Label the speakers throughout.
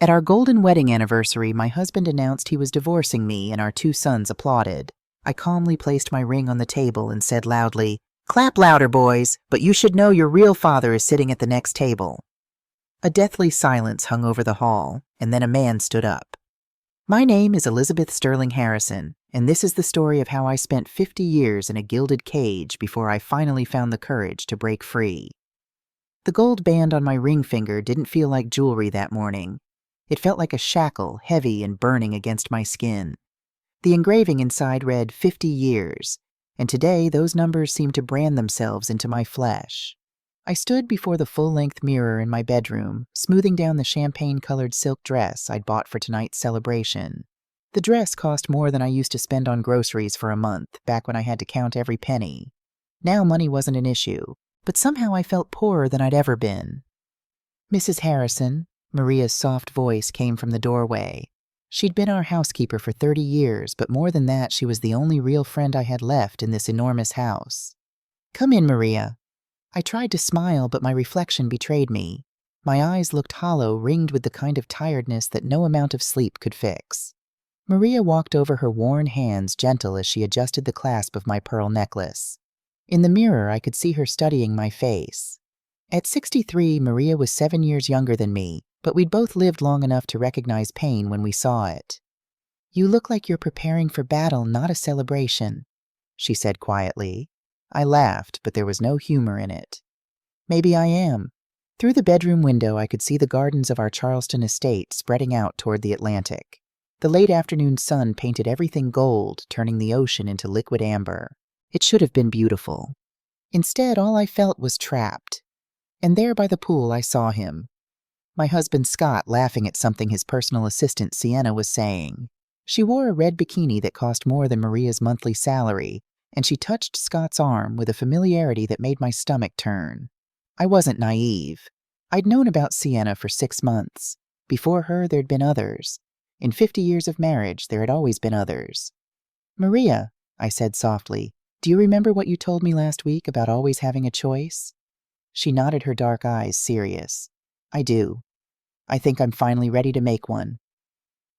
Speaker 1: At our golden wedding anniversary, my husband announced he was divorcing me, and our two sons applauded. I calmly placed my ring on the table and said loudly, "Clap louder, boys, but you should know your real father is sitting at the next table." A deathly silence hung over the hall, and then a man stood up. "My name is Elizabeth Sterling Harrison, and this is the story of how I spent 50 years in a gilded cage before I finally found the courage to break free." The gold band on my ring finger didn't feel like jewelry that morning. It felt like a shackle, heavy and burning against my skin. The engraving inside read 50 years, and today those numbers seemed to brand themselves into my flesh. I stood before the full-length mirror in my bedroom, smoothing down the champagne-colored silk dress I'd bought for tonight's celebration. The dress cost more than I used to spend on groceries for a month, back when I had to count every penny. Now money wasn't an issue, but somehow I felt poorer than I'd ever been. "Mrs. Harrison," Maria's soft voice came from the doorway. She'd been our housekeeper for 30 years, but more than that, she was the only real friend I had left in this enormous house. "Come in, Maria." I tried to smile, but my reflection betrayed me. My eyes looked hollow, ringed with the kind of tiredness that no amount of sleep could fix. Maria walked over her worn hands, gentle as she adjusted the clasp of my pearl necklace. In the mirror, I could see her studying my face. At 63, Maria was 7 years younger than me, but we'd both lived long enough to recognize pain when we saw it. "You look like you're preparing for battle, not a celebration," she said quietly. I laughed, but there was no humor in it. "Maybe I am." Through the bedroom window, I could see the gardens of our Charleston estate spreading out toward the Atlantic. The late afternoon sun painted everything gold, turning the ocean into liquid amber. It should have been beautiful. Instead, all I felt was trapped. And there by the pool, I saw him. My husband Scott, laughing at something his personal assistant Sienna was saying. She wore a red bikini that cost more than Maria's monthly salary, and she touched Scott's arm with a familiarity that made my stomach turn. I wasn't naive. I'd known about Sienna for 6 months. Before her, there'd been others. In 50 years of marriage, there had always been others. "Maria," I said softly, "do you remember what you told me last week about always having a choice?" She nodded, her dark eyes serious. "I do. I think I'm finally ready to make one."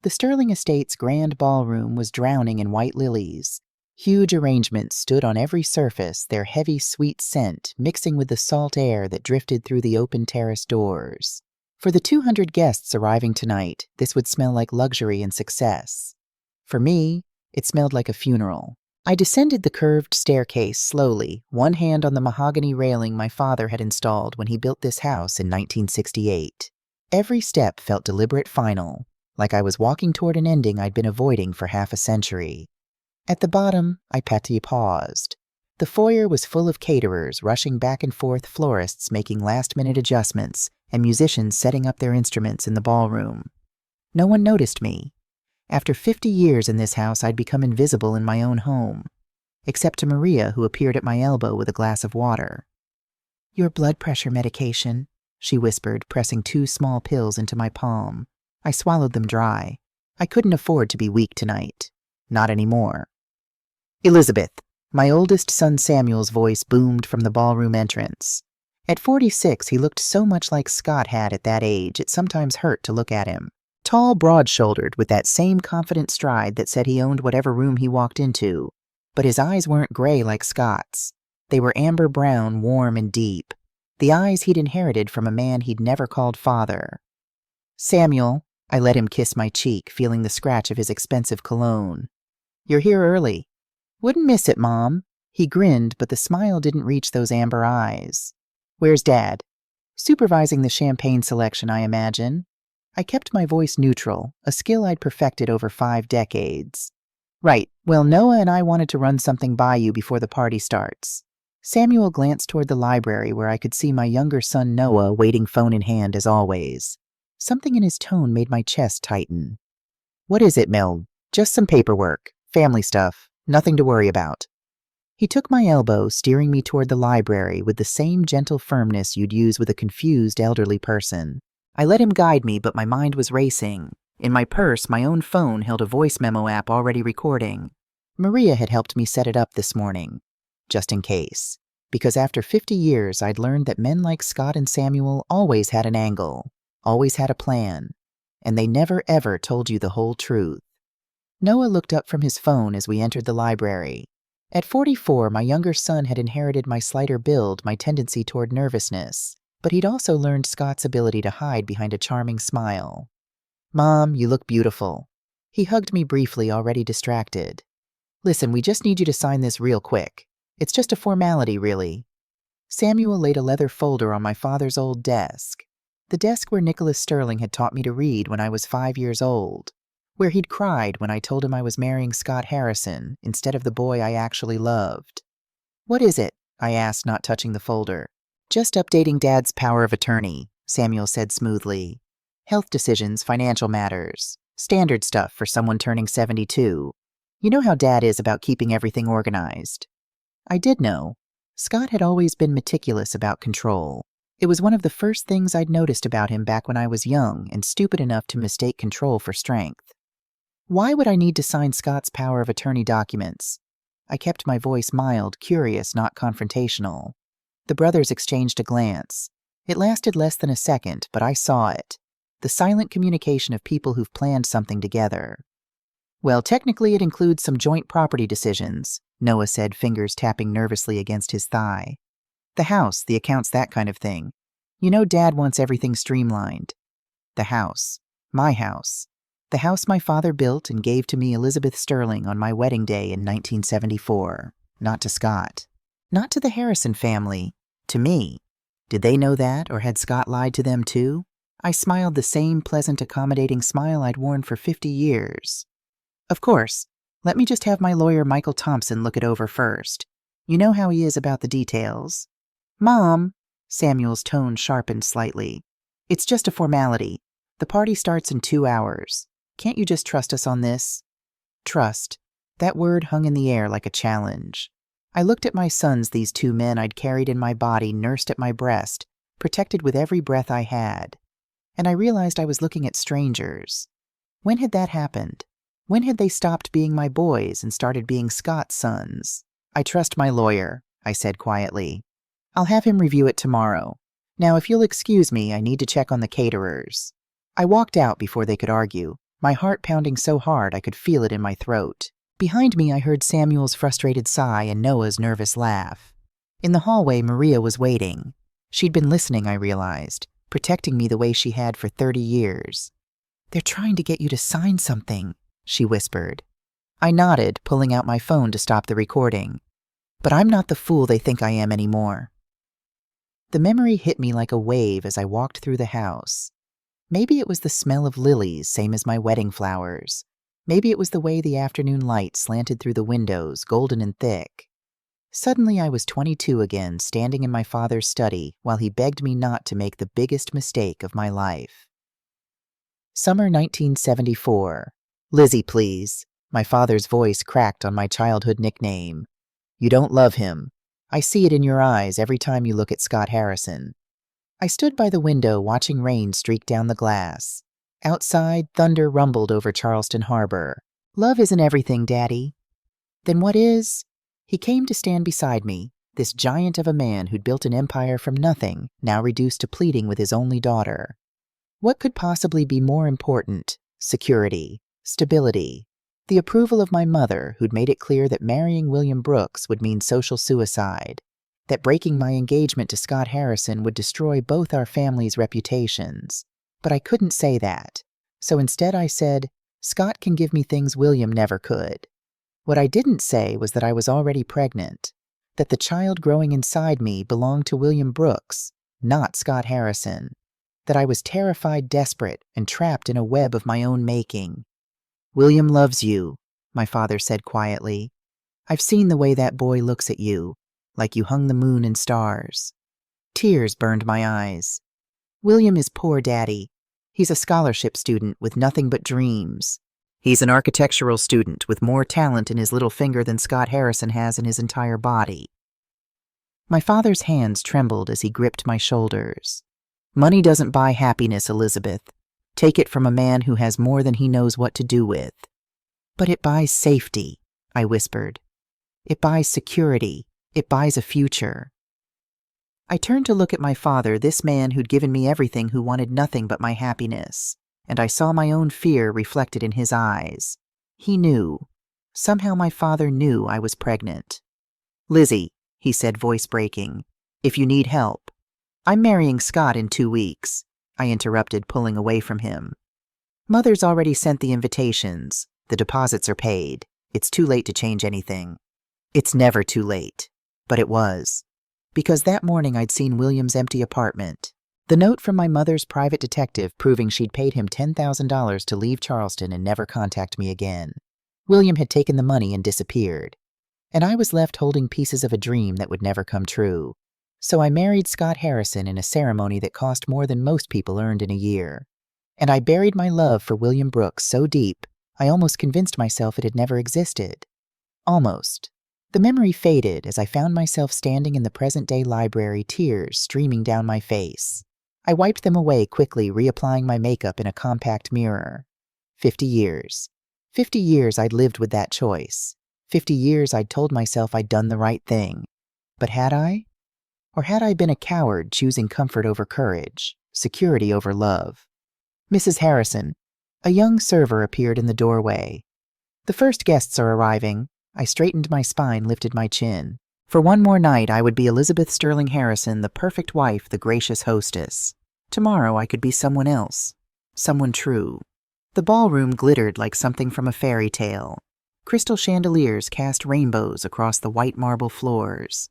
Speaker 1: The Sterling Estate's grand ballroom was drowning in white lilies. Huge arrangements stood on every surface, their heavy, sweet scent mixing with the salt air that drifted through the open terrace doors. For the 200 guests arriving tonight, this would smell like luxury and success. For me, it smelled like a funeral. I descended the curved staircase slowly, one hand on the mahogany railing my father had installed when he built this house in 1968. Every step felt deliberate, final, like I was walking toward an ending I'd been avoiding for half a century. At the bottom, I paused. The foyer was full of caterers rushing back and forth, florists making last-minute adjustments, and musicians setting up their instruments in the ballroom. No one noticed me. After 50 years in this house, I'd become invisible in my own home, except to Maria, who appeared at my elbow with a glass of water. "Your blood pressure medication," she whispered, pressing 2 small pills into my palm. I swallowed them dry. I couldn't afford to be weak tonight. Not anymore. "Elizabeth," my oldest son Samuel's voice boomed from the ballroom entrance. At 46, he looked so much like Scott had at that age, it sometimes hurt to look at him. Tall, broad-shouldered, with that same confident stride that said he owned whatever room he walked into. But his eyes weren't gray like Scott's. They were amber brown, warm and deep. The eyes he'd inherited from a man he'd never called father. "Samuel," I let him kiss my cheek, feeling the scratch of his expensive cologne. "You're here early." "Wouldn't miss it, Mom." He grinned, but the smile didn't reach those amber eyes. "Where's Dad?" "Supervising the champagne selection, I imagine." I kept my voice neutral, a skill I'd perfected over 5 decades. "Right. Well, Noah and I wanted to run something by you before the party starts." Samuel glanced toward the library where I could see my younger son Noah waiting phone in hand as always. Something in his tone made my chest tighten. "What is it, Mel?" "Just some paperwork. Family stuff. Nothing to worry about." He took my elbow, steering me toward the library with the same gentle firmness you'd use with a confused elderly person. I let him guide me, but my mind was racing. In my purse, my own phone held a voice memo app already recording. Maria had helped me set it up this morning, just in case. Because after 50 years, I'd learned that men like Scott and Samuel always had an angle, always had a plan. and they never ever told you the whole truth. Noah looked up from his phone as we entered the library. At 44, my younger son had inherited my slighter build, my tendency toward nervousness, but he'd also learned Scott's ability to hide behind a charming smile. "Mom, you look beautiful." He hugged me briefly, already distracted. "Listen, we just need you to sign this real quick. It's just a formality, really." Samuel laid a leather folder on my father's old desk, the desk where Nicholas Sterling had taught me to read when I was 5 years old, where he'd cried when I told him I was marrying Scott Harrison instead of the boy I actually loved. "What is it?" I asked, not touching the folder. "Just updating Dad's power of attorney," Samuel said smoothly. "Health decisions, financial matters, standard stuff for someone turning 72. You know how Dad is about keeping everything organized." I did know. Scott had always been meticulous about control. It was one of the first things I'd noticed about him back when I was young and stupid enough to mistake control for strength. "Why would I need to sign Scott's power of attorney documents?" I kept my voice mild, curious, not confrontational. The brothers exchanged a glance. It lasted less than a second, but I saw it. The silent communication of people who've planned something together. "Well, technically it includes some joint property decisions," Noah said, fingers tapping nervously against his thigh. "The house, the accounts, that kind of thing. You know Dad wants everything streamlined." The house. My house. The house my father built and gave to me Elizabeth Sterling on my wedding day in 1974. Not to Scott. Not to the Harrison family. To me. Did they know that, or had Scott lied to them too? I smiled the same pleasant, accommodating smile I'd worn for 50 years. "Of course. Let me just have my lawyer Michael Thompson look it over first. You know how he is about the details." "Mom," Samuel's tone sharpened slightly. "It's just a formality. The party starts in 2 hours. Can't you just trust us on this?" Trust. That word hung in the air like a challenge. I looked at my sons, these 2 men I'd carried in my body, nursed at my breast, protected with every breath I had. And I realized I was looking at strangers. When had that happened? When had they stopped being my boys and started being Scott's sons? "I trust my lawyer," I said quietly. "I'll have him review it tomorrow. Now, if you'll excuse me, I need to check on the caterers." I walked out before they could argue, my heart pounding so hard I could feel it in my throat. Behind me, I heard Samuel's frustrated sigh and Noah's nervous laugh. In the hallway, Maria was waiting. She'd been listening, I realized, protecting me the way she had for 30 years. "They're trying to get you to sign something," she whispered. I nodded, pulling out my phone to stop the recording. But I'm not the fool they think I am anymore. The memory hit me like a wave as I walked through the house. Maybe it was the smell of lilies, same as my wedding flowers. Maybe it was the way the afternoon light slanted through the windows, golden and thick. Suddenly I was 22 again, standing in my father's study while he begged me not to make the biggest mistake of my life. Summer 1974. "Lizzie, please." My father's voice cracked on my childhood nickname. "You don't love him. I see it in your eyes every time you look at Scott Harrison." I stood by the window watching rain streak down the glass. Outside, thunder rumbled over Charleston Harbor. "Love isn't everything, Daddy." "Then what is?" He came to stand beside me, this giant of a man who'd built an empire from nothing, now reduced to pleading with his only daughter. What could possibly be more important? Security, stability, the approval of my mother, who'd made it clear that marrying William Brooks would mean social suicide, that breaking my engagement to Scott Harrison would destroy both our families' reputations. But I couldn't say that. So instead I said, "Scott can give me things William never could." What I didn't say was that I was already pregnant, that the child growing inside me belonged to William Brooks, not Scott Harrison, that I was terrified, desperate, and trapped in a web of my own making. "William loves you," my father said quietly. "I've seen the way that boy looks at you, like you hung the moon and stars." Tears burned my eyes. "William is poor, Daddy. He's a scholarship student with nothing but dreams. He's an architectural student with more talent in his little finger than Scott Harrison has in his entire body." My father's hands trembled as he gripped my shoulders. "Money doesn't buy happiness, Elizabeth. Take it from a man who has more than he knows what to do with." "But it buys safety," I whispered. "It buys security. It buys a future." I turned to look at my father, this man who'd given me everything, who wanted nothing but my happiness. and I saw my own fear reflected in his eyes. He knew. Somehow my father knew I was pregnant. "Lizzie," he said, voice breaking, "if you need help." "I'm marrying Scott in 2 weeks," I interrupted, pulling away from him. "Mother's already sent the invitations. The deposits are paid. It's too late to change anything." It's never too late. But it was. Because that morning I'd seen William's empty apartment. The note from my mother's private detective proving she'd paid him $10,000 to leave Charleston and never contact me again. William had taken the money and disappeared. And I was left holding pieces of a dream that would never come true. So I married Scott Harrison in a ceremony that cost more than most people earned in a year. And I buried my love for William Brooks so deep, I almost convinced myself it had never existed. Almost. The memory faded as I found myself standing in the present-day library, tears streaming down my face. I wiped them away quickly, reapplying my makeup in a compact mirror. 50 years. 50 years I'd lived with that choice. 50 years I'd told myself I'd done the right thing. But had I? Or had I been a coward choosing comfort over courage, security over love? "Mrs. Harrison." A young server appeared in the doorway. "The first guests are arriving." I straightened my spine, lifted my chin. For one more night I would be Elizabeth Sterling Harrison, the perfect wife, the gracious hostess. Tomorrow I could be someone else. Someone true. The ballroom glittered like something from a fairy tale. Crystal chandeliers cast rainbows across the white marble floors.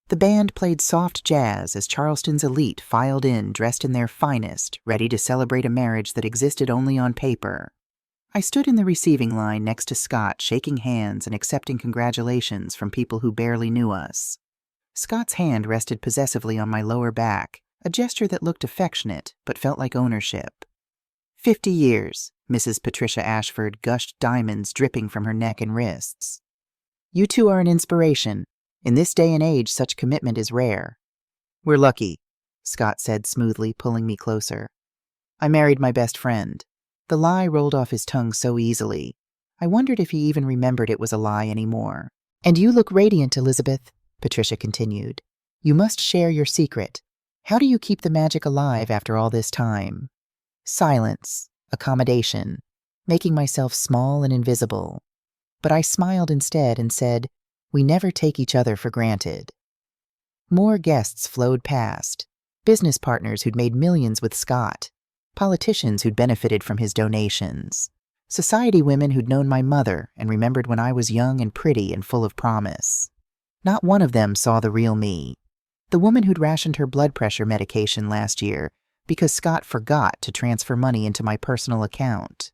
Speaker 1: The band played soft jazz as Charleston's elite filed in, dressed in their finest, ready to celebrate a marriage that existed only on paper. I stood in the receiving line next to Scott, shaking hands and accepting congratulations from people who barely knew us. Scott's hand rested possessively on my lower back, a gesture that looked affectionate but felt like ownership. 50 years, Mrs. Patricia Ashford gushed, diamonds dripping from her neck and wrists. "You two are an inspiration. In this day and age, such commitment is rare." "We're lucky," Scott said smoothly, pulling me closer. "I married my best friend." The lie rolled off his tongue so easily. I wondered if he even remembered it was a lie anymore. "And you look radiant, Elizabeth," Patricia continued. "You must share your secret. How do you keep the magic alive after all this time?" Silence, accommodation, making myself small and invisible. But I smiled instead and said, "We never take each other for granted." More guests flowed past. Business partners who'd made millions with Scott. Politicians who'd benefited from his donations. Society women who'd known my mother and remembered when I was young and pretty and full of promise. Not one of them saw the real me. The woman who'd rationed her blood pressure medication last year because Scott forgot to transfer money into my personal account.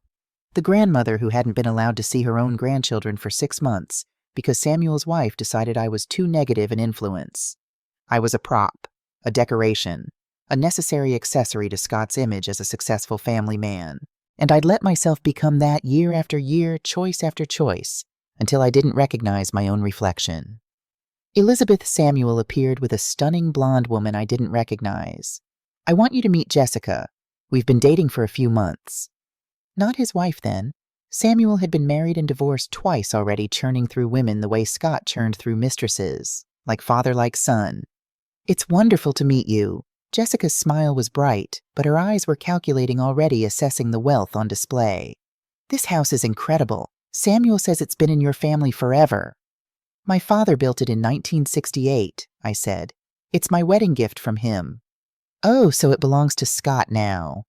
Speaker 1: The grandmother who hadn't been allowed to see her own grandchildren for 6 months because Samuel's wife decided I was too negative an influence. I was a prop, a decoration, a necessary accessory to Scott's image as a successful family man. And I'd let myself become that year after year, choice after choice, until I didn't recognize my own reflection. Elizabeth Samuel appeared with a stunning blonde woman I didn't recognize. "I want you to meet Jessica. We've been dating for a few months." Not his wife then. Samuel had been married and divorced twice already, churning through women the way Scott churned through mistresses, like father, like son. "It's wonderful to meet you." Jessica's smile was bright, but her eyes were calculating already, assessing the wealth on display. "This house is incredible. Samuel says it's been in your family forever." "My father built it in 1968, I said. "It's my wedding gift from him." "Oh, so it belongs to Scott now."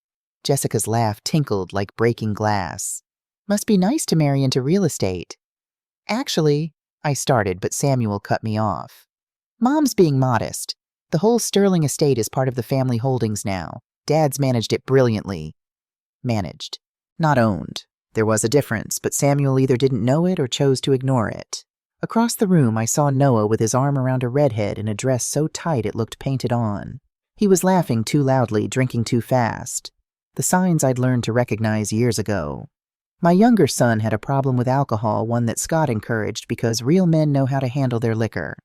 Speaker 1: Jessica's laugh tinkled like breaking glass. "Must be nice to marry into real estate." "Actually," I started, but Samuel cut me off. "Mom's being modest. The whole Sterling estate is part of the family holdings now. Dad's managed it brilliantly." Managed. Not owned. There was a difference, but Samuel either didn't know it or chose to ignore it. Across the room, I saw Noah with his arm around a redhead in a dress so tight it looked painted on. He was laughing too loudly, drinking too fast. The signs I'd learned to recognize years ago. My younger son had a problem with alcohol, one that Scott encouraged because real men know how to handle their liquor.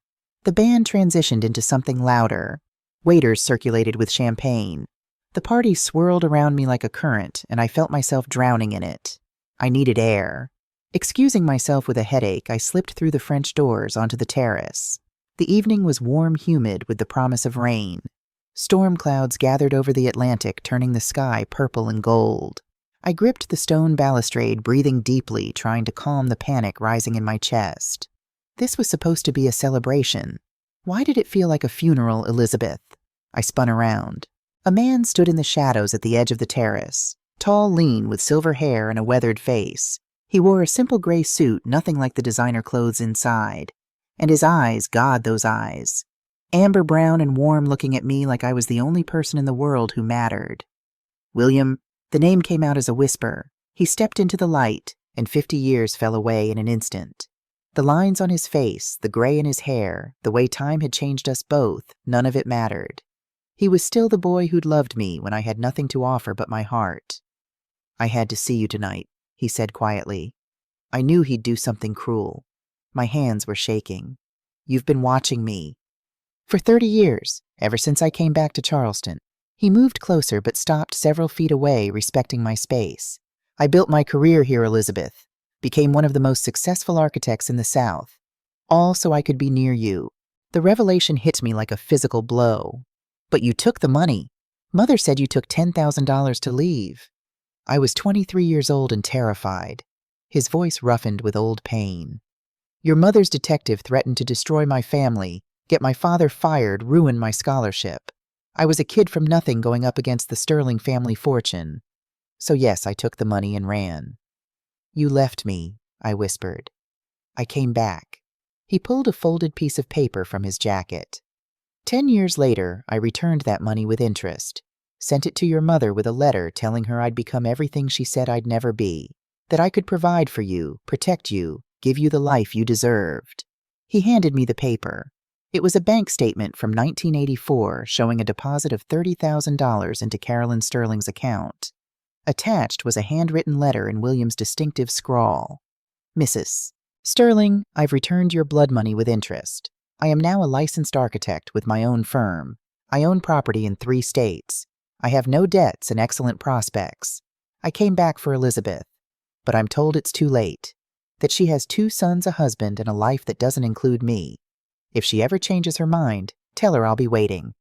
Speaker 1: The band transitioned into something louder. Waiters circulated with champagne. The party swirled around me like a current, and I felt myself drowning in it. I needed air. Excusing myself with a headache, I slipped through the French doors onto the terrace. The evening was warm, humid, with the promise of rain. Storm clouds gathered over the Atlantic, turning the sky purple and gold. I gripped the stone balustrade, breathing deeply, trying to calm the panic rising in my chest. This was supposed to be a celebration. Why did it feel like a funeral, Elizabeth? I spun around. A man stood in the shadows at the edge of the terrace, tall, lean, with silver hair and a weathered face. He wore a simple gray suit, nothing like the designer clothes inside. And his eyes, God, those eyes. Amber brown and warm, looking at me like I was the only person in the world who mattered. William, the name came out as a whisper. He stepped into the light, and 50 years fell away in an instant. The lines on his face, the gray in his hair, the way time had changed us both, none of it mattered. He was still the boy who'd loved me when I had nothing to offer but my heart. I had to see you tonight, he said quietly. I knew he'd do something cruel. My hands were shaking. You've been watching me. For 30 years, ever since I came back to Charleston. He moved closer but stopped several feet away, respecting my space. I built my career here, Elizabeth. Became one of the most successful architects in the South. All so I could be near you. The revelation hit me like a physical blow. But you took the money. Mother said you took $10,000 to leave. I was 23 years old and terrified. His voice roughened with old pain. Your mother's detective threatened to destroy my family, get my father fired, ruin my scholarship. I was a kid from nothing going up against the Sterling family fortune. So yes, I took the money and ran. You left me, I whispered. I came back. He pulled a folded piece of paper from his jacket. 10 years later, I returned that money with interest. Sent it to your mother with a letter telling her I'd become everything she said I'd never be. That I could provide for you, protect you, give you the life you deserved. He handed me the paper. It was a bank statement from 1984 showing a deposit of $30,000 into Carolyn Sterling's account. Attached was a handwritten letter in William's distinctive scrawl. Mrs. Sterling, I've returned your blood money with interest. I am now a licensed architect with my own firm. I own property in 3 states. I have no debts and excellent prospects. I came back for Elizabeth, but I'm told it's too late. That she has 2 sons, a husband, and a life that doesn't include me. If she ever changes her mind, tell her I'll be waiting.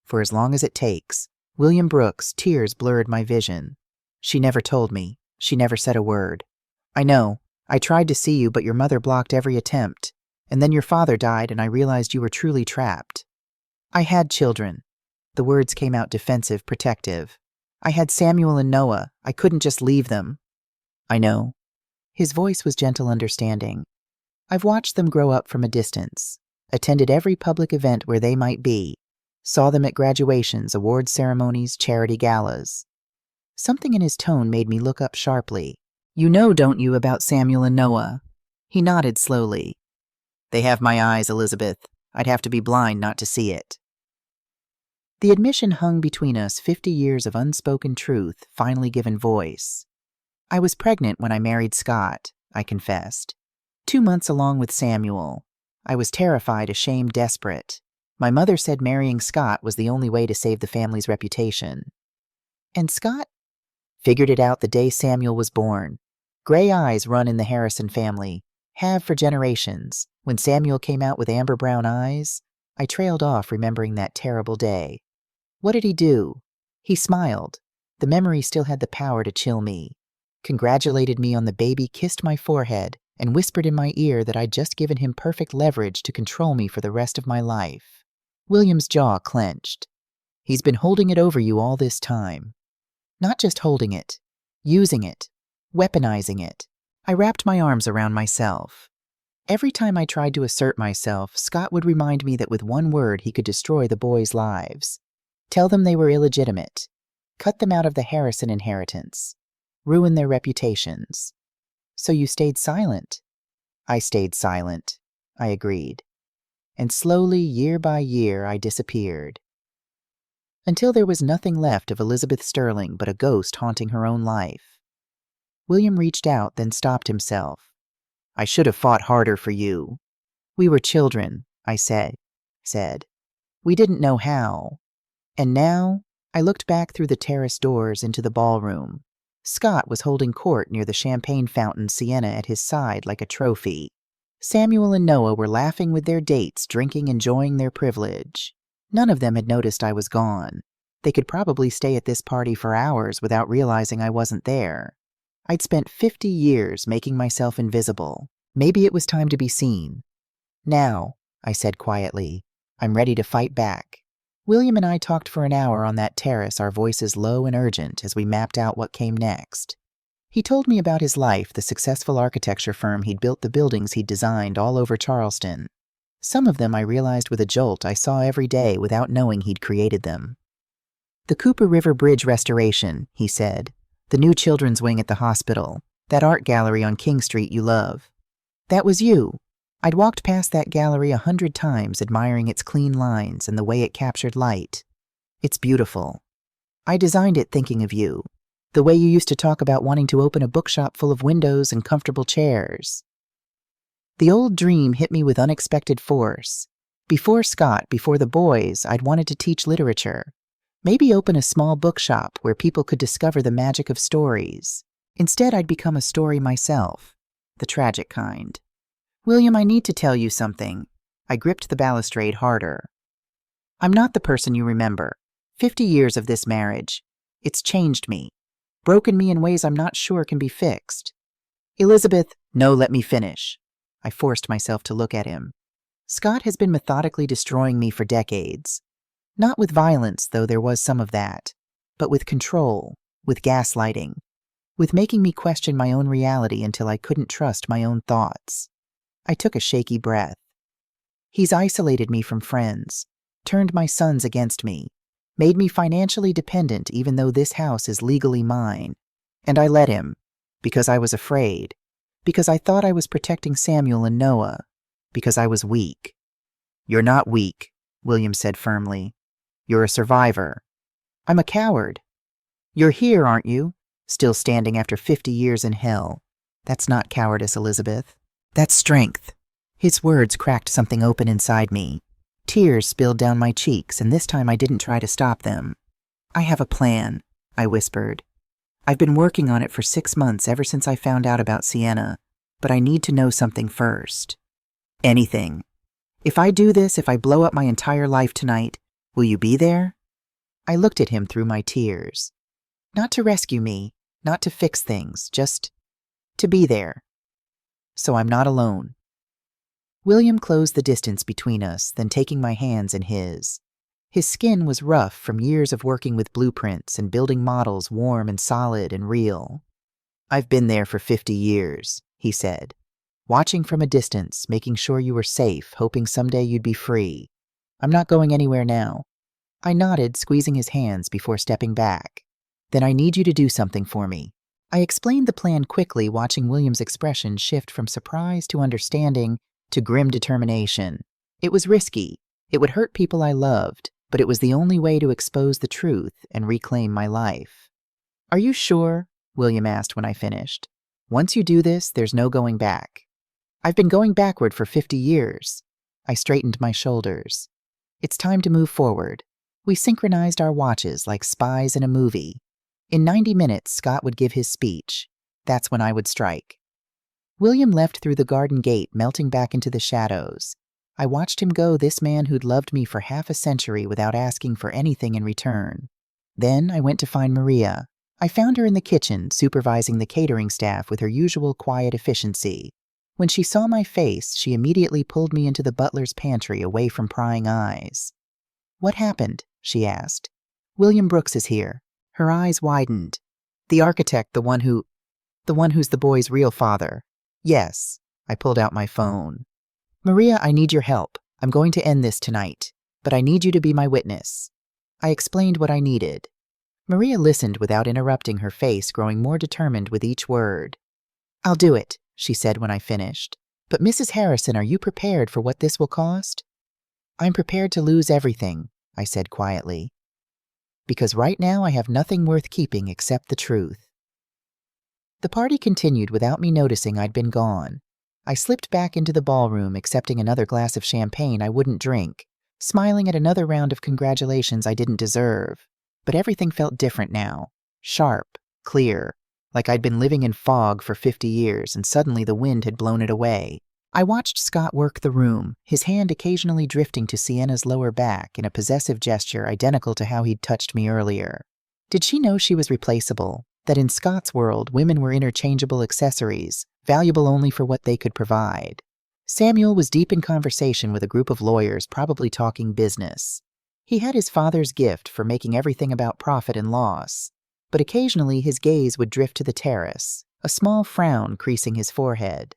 Speaker 1: For as long as it takes. William Brooks, tears blurred my vision. She never told me. She never said a word. I know. I tried to see you, but your mother blocked every attempt. And then your father died, and I realized you were truly trapped. I had children. The words came out defensive, protective. I had Samuel and Noah. I couldn't just leave them. I know. His voice was gentle understanding. I've watched them grow up from a distance. Attended every public event where they might be. Saw them at graduations, award ceremonies, charity galas. Something in his tone made me look up sharply. You know, don't you, about Samuel and Noah? He nodded slowly. They have my eyes, Elizabeth. I'd have to be blind not to see it. The admission hung between us, 50 years of unspoken truth, finally given voice. I was pregnant when I married Scott, I confessed. 2 months along with Samuel. I was terrified, ashamed, desperate. My mother said marrying Scott was the only way to save the family's reputation. And Scott figured it out the day Samuel was born. Gray eyes run in the Harrison family, have for generations. When Samuel came out with amber brown eyes, I trailed off, remembering that terrible day. What did he do? He smiled. The memory still had the power to chill me. Congratulated me on the baby, kissed my forehead, and whispered in my ear that I'd just given him perfect leverage to control me for the rest of my life. William's jaw clenched. He's been holding it over you all this time. Not just holding it, using it, weaponizing it. I wrapped my arms around myself. Every time I tried to assert myself, Scott would remind me that with one word he could destroy the boys' lives. Tell them they were illegitimate. Cut them out of the Harrison inheritance. Ruin their reputations. So you stayed silent? I stayed silent, I agreed. And slowly, year by year, I disappeared. Until there was nothing left of Elizabeth Sterling but a ghost haunting her own life. William reached out, then stopped himself. I should have fought harder for you. We were children, I said. We didn't know how. And now, I looked back through the terrace doors into the ballroom. Scott was holding court near the champagne fountain, Sienna at his side like a trophy. Samuel and Noah were laughing with their dates, drinking, enjoying their privilege. None of them had noticed I was gone. They could probably stay at this party for hours without realizing I wasn't there. I'd spent 50 years making myself invisible. Maybe it was time to be seen. Now, I said quietly, I'm ready to fight back. William and I talked for an hour on that terrace, our voices low and urgent as we mapped out what came next. He told me about his life, the successful architecture firm he'd built, the buildings he'd designed all over Charleston. Some of them I realized with a jolt I saw every day without knowing he'd created them. The Cooper River Bridge restoration, he said. The new children's wing at the hospital. That art gallery on King Street you love. That was you. I'd walked past that gallery 100 times, admiring its clean lines and the way it captured light. It's beautiful. I designed it thinking of you. The way you used to talk about wanting to open a bookshop full of windows and comfortable chairs. The old dream hit me with unexpected force. Before Scott, before the boys, I'd wanted to teach literature. Maybe open a small bookshop where people could discover the magic of stories. Instead, I'd become a story myself, the tragic kind. William, I need to tell you something. I gripped the balustrade harder. I'm not the person you remember. 50 years of this marriage. It's changed me. Broken me in ways I'm not sure can be fixed. Elizabeth, no, let me finish. I forced myself to look at him. Scott has been methodically destroying me for decades. Not with violence, though there was some of that, but with control, with gaslighting, with making me question my own reality until I couldn't trust my own thoughts. I took a shaky breath. He's isolated me from friends, turned my sons against me, made me financially dependent even though this house is legally mine. And I let him, because I was afraid, because I thought I was protecting Samuel and Noah, because I was weak. You're not weak, William said firmly. You're a survivor. I'm a coward. You're here, aren't you? Still standing after 50 years in hell. That's not cowardice, Elizabeth. That's strength. His words cracked something open inside me. Tears spilled down my cheeks, and this time I didn't try to stop them. I have a plan, I whispered. I've been working on it for 6 months ever since I found out about Sienna, but I need to know something first. Anything. If I do this, if I blow up my entire life tonight, will you be there? I looked at him through my tears. Not to rescue me, not to fix things, just to be there. So I'm not alone. William closed the distance between us, then taking my hands in his. His skin was rough from years of working with blueprints and building models warm and solid and real. I've been there for 50 years, he said. Watching from a distance, making sure you were safe, hoping someday you'd be free. I'm not going anywhere now. I nodded, squeezing his hands before stepping back. Then I need you to do something for me. I explained the plan quickly, watching William's expression shift from surprise to understanding to grim determination. It was risky. It would hurt people I loved, but it was the only way to expose the truth and reclaim my life. Are you sure? William asked when I finished. Once you do this, there's no going back. I've been going backward for 50 years. I straightened my shoulders. It's time to move forward. We synchronized our watches like spies in a movie. In 90 minutes, Scott would give his speech. That's when I would strike. William left through the garden gate, melting back into the shadows. I watched him go, this man who'd loved me for half a century without asking for anything in return. Then I went to find Maria. I found her in the kitchen, supervising the catering staff with her usual quiet efficiency. When she saw my face, she immediately pulled me into the butler's pantry, away from prying eyes. What happened? She asked. William Brooks is here. Her eyes widened. The architect, the one who's the boy's real father. Yes. I pulled out my phone. Maria, I need your help. I'm going to end this tonight, but I need you to be my witness. I explained what I needed. Maria listened without interrupting, her face growing more determined with each word. I'll do it, she said when I finished. But Mrs. Harrison, are you prepared for what this will cost? I'm prepared to lose everything, I said quietly. Because right now I have nothing worth keeping except the truth. The party continued without me noticing I'd been gone. I slipped back into the ballroom, accepting another glass of champagne I wouldn't drink, smiling at another round of congratulations I didn't deserve. But everything felt different now. Sharp, clear, like I'd been living in fog for 50 years and suddenly the wind had blown it away. I watched Scott work the room, his hand occasionally drifting to Sienna's lower back in a possessive gesture identical to how he'd touched me earlier. Did she know she was replaceable? That in Scott's world, women were interchangeable accessories, valuable only for what they could provide. Samuel was deep in conversation with a group of lawyers, probably talking business. He had his father's gift for making everything about profit and loss, but occasionally his gaze would drift to the terrace, a small frown creasing his forehead.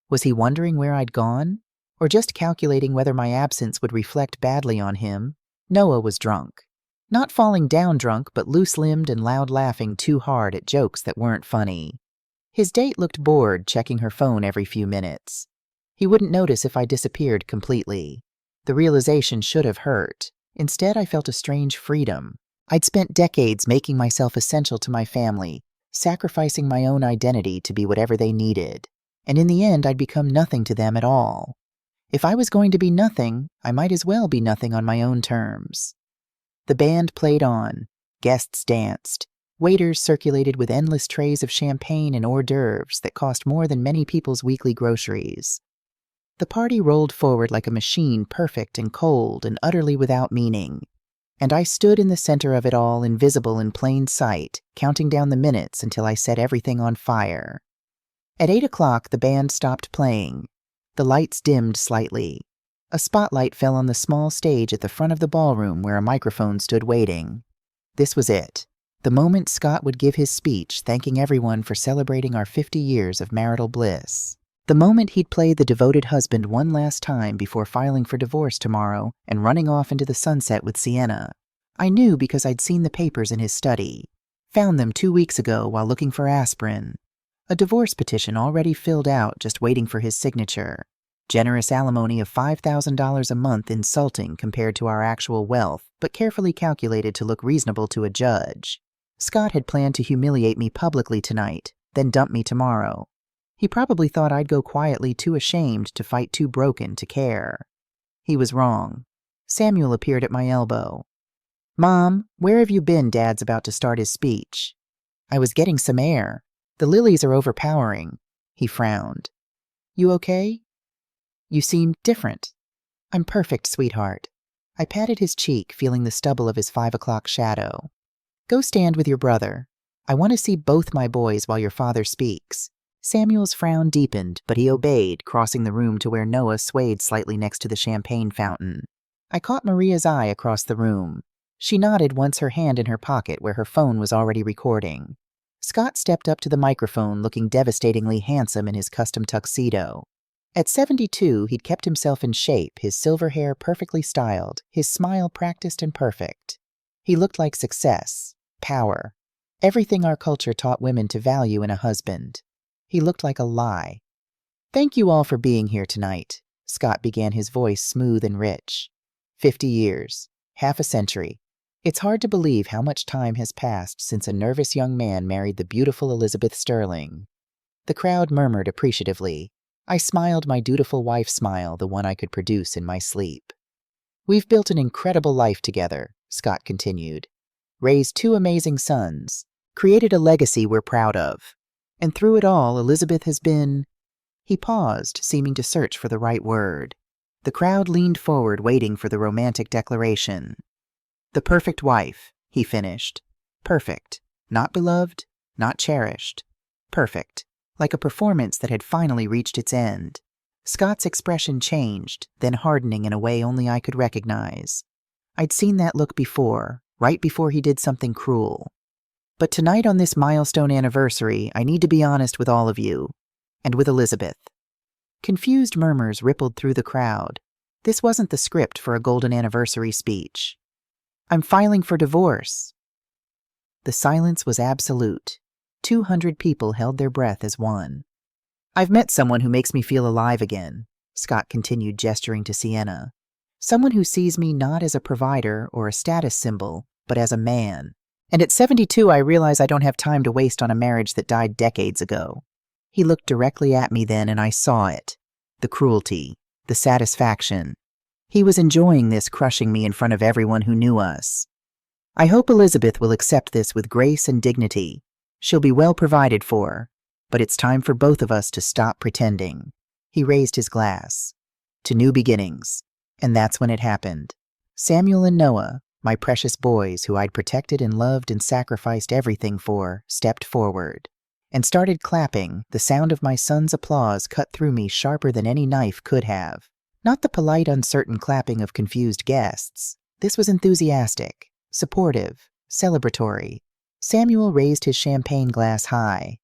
Speaker 1: Was he wondering where I'd gone? Or just calculating whether my absence would reflect badly on him? Noah was drunk. Not falling down drunk, but loose-limbed and loud laughing too hard at jokes that weren't funny. His date looked bored, checking her phone every few minutes. He wouldn't notice if I disappeared completely. The realization should have hurt. Instead, I felt a strange freedom. I'd spent decades making myself essential to my family, sacrificing my own identity to be whatever they needed. And in the end, I'd become nothing to them at all. If I was going to be nothing, I might as well be nothing on my own terms. The band played on. Guests danced. Waiters circulated with endless trays of champagne and hors d'oeuvres that cost more than many people's weekly groceries. The party rolled forward like a machine, perfect and cold and utterly without meaning. And I stood in the center of it all, invisible in plain sight, counting down the minutes until I set everything on fire. At 8 o'clock, the band stopped playing. The lights dimmed slightly. A spotlight fell on the small stage at the front of the ballroom where a microphone stood waiting. This was it. The moment Scott would give his speech thanking everyone for celebrating our 50 years of marital bliss. The moment he'd play the devoted husband one last time before filing for divorce tomorrow and running off into the sunset with Sienna. I knew because I'd seen the papers in his study. Found them 2 weeks ago while looking for aspirin. A divorce petition already filled out, just waiting for his signature. Generous alimony of $5,000 a month, insulting compared to our actual wealth, but carefully calculated to look reasonable to a judge. Scott had planned to humiliate me publicly tonight, then dump me tomorrow. He probably thought I'd go quietly, too ashamed to fight, too broken to care. He was wrong. Samuel appeared at my elbow. "Mom, where have you been? Dad's about to start his speech." "I was getting some air. The lilies are overpowering." He frowned. "You okay? You seem different." "I'm perfect, sweetheart." I patted his cheek, feeling the stubble of his 5 o'clock shadow. "Go stand with your brother. I want to see both my boys while your father speaks." Samuel's frown deepened, but he obeyed, crossing the room to where Noah swayed slightly next to the champagne fountain. I caught Maria's eye across the room. She nodded once, her hand in her pocket where her phone was already recording. Scott stepped up to the microphone, looking devastatingly handsome in his custom tuxedo. At 72, he'd kept himself in shape, his silver hair perfectly styled, his smile practiced and perfect. He looked like success, power, everything our culture taught women to value in a husband. He looked like a lie. "Thank you all for being here tonight," Scott began, his voice smooth and rich. 50 years, half a century. It's hard to believe how much time has passed since a nervous young man married the beautiful Elizabeth Sterling. The crowd murmured appreciatively. I smiled my dutiful wife smile, the one I could produce in my sleep. "We've built an incredible life together," Scott continued. "Raised 2 amazing sons. Created a legacy we're proud of. And through it all, Elizabeth has been—" He paused, seeming to search for the right word. The crowd leaned forward, waiting for the romantic declaration. "The perfect wife," he finished. Perfect. Not beloved, not cherished. Perfect. Like a performance that had finally reached its end. Scott's expression changed, then hardening in a way only I could recognize. I'd seen that look before, right before he did something cruel. But tonight on this milestone anniversary, I need to be honest with all of you. And with Elizabeth. Confused murmurs rippled through the crowd. This wasn't the script for a golden anniversary speech. "I'm filing for divorce." The silence was absolute. 200 people held their breath as one. "I've met someone who makes me feel alive again," Scott continued, gesturing to Sienna. "Someone who sees me not as a provider or a status symbol, but as a man. And at 72, I realize I don't have time to waste on a marriage that died decades ago." He looked directly at me then, and I saw it. The cruelty, the satisfaction. He was enjoying this, crushing me in front of everyone who knew us. "I hope Elizabeth will accept this with grace and dignity. She'll be well provided for. But it's time for both of us to stop pretending." He raised his glass. To new beginnings. And that's when it happened. Samuel and Noah, my precious boys who I'd protected and loved and sacrificed everything for, stepped forward and started clapping. The sound of my son's applause cut through me sharper than any knife could have. Not the polite, uncertain clapping of confused guests. This was enthusiastic, supportive, celebratory. Samuel raised his champagne glass high.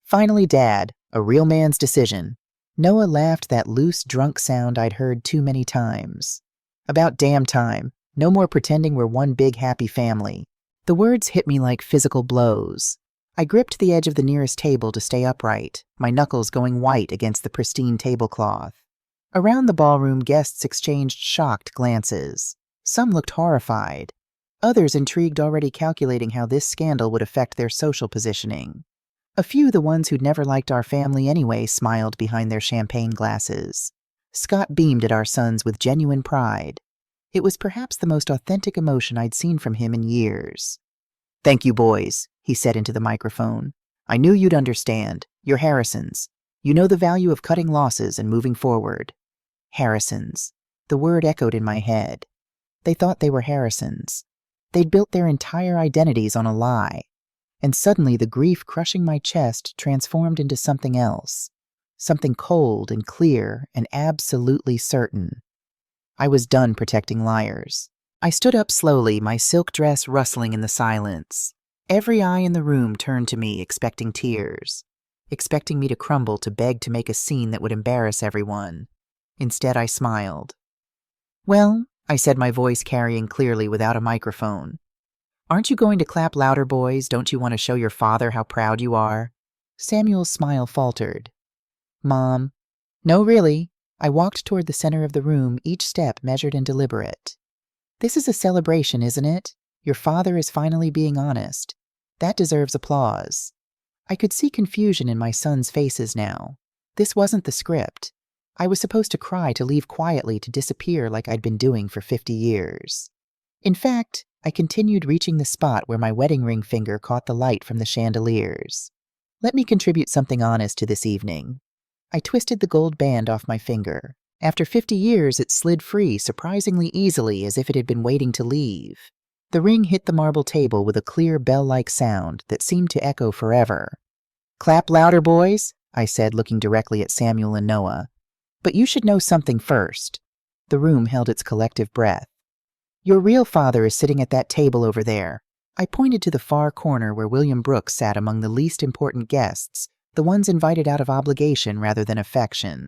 Speaker 1: Finally, Dad, a real man's decision. Noah laughed, that loose, drunk sound I'd heard too many times. About damn time. No more pretending we're one big happy family. The words hit me like physical blows. I gripped the edge of the nearest table to stay upright, my knuckles going white against the pristine tablecloth. Around the ballroom, guests exchanged shocked glances. Some looked horrified. Others intrigued, already calculating how this scandal would affect their social positioning. A few, the ones who'd never liked our family anyway, smiled behind their champagne glasses. Scott beamed at our sons with genuine pride. It was perhaps the most authentic emotion I'd seen from him in years. "Thank you, boys," he said into the microphone. "I knew you'd understand. You're Harrisons. You know the value of cutting losses and moving forward." Harrisons. The word echoed in my head. They thought they were Harrisons. They'd built their entire identities on a lie. And suddenly the grief crushing my chest transformed into something else. Something cold and clear and absolutely certain. I was done protecting liars. I stood up slowly, my silk dress rustling in the silence. Every eye in the room turned to me, expecting tears, expecting me to crumble, to beg to make a scene that would embarrass everyone. Instead, I smiled. "Well," I said, my voice carrying clearly without a microphone. "Aren't you going to clap louder, boys? Don't you want to show your father how proud you are?" Samuel's smile faltered. "Mom." "No, really." I walked toward the center of the room, each step measured and deliberate. "This is a celebration, isn't it? Your father is finally being honest. That deserves applause." I could see confusion in my sons' faces now. This wasn't the script. I was supposed to cry, to leave quietly, to disappear like I'd been doing for 50 years. In fact, I continued, reaching the spot where my wedding ring finger caught the light from the chandeliers. Let me contribute something honest to this evening. I twisted the gold band off my finger. After 50 years, it slid free surprisingly easily, as if it had been waiting to leave. The ring hit the marble table with a clear bell-like sound that seemed to echo forever. "Clap louder, boys," I said, looking directly at Samuel and Noah. "But you should know something first." The room held its collective breath. "Your real father is sitting at that table over there." I pointed to the far corner where William Brooks sat among the least important guests, the ones invited out of obligation rather than affection.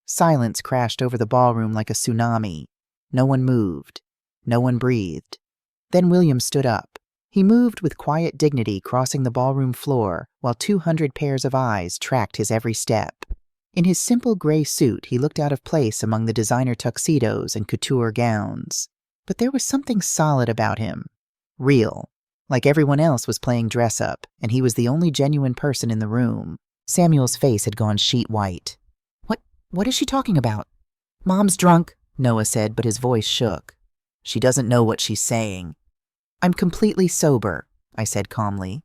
Speaker 1: Silence crashed over the ballroom like a tsunami. No one moved. No one breathed. Then William stood up. He moved with quiet dignity, crossing the ballroom floor, while 200 pairs of eyes tracked his every step. In his simple gray suit, he looked out of place among the designer tuxedos and couture gowns. But there was something solid about him. Real. Like everyone else was playing dress-up, and he was the only genuine person in the room. Samuel's face had gone sheet white. What is she talking about?" "Mom's drunk," Noah said, but his voice shook. "She doesn't know what she's saying." "I'm completely sober," I said calmly.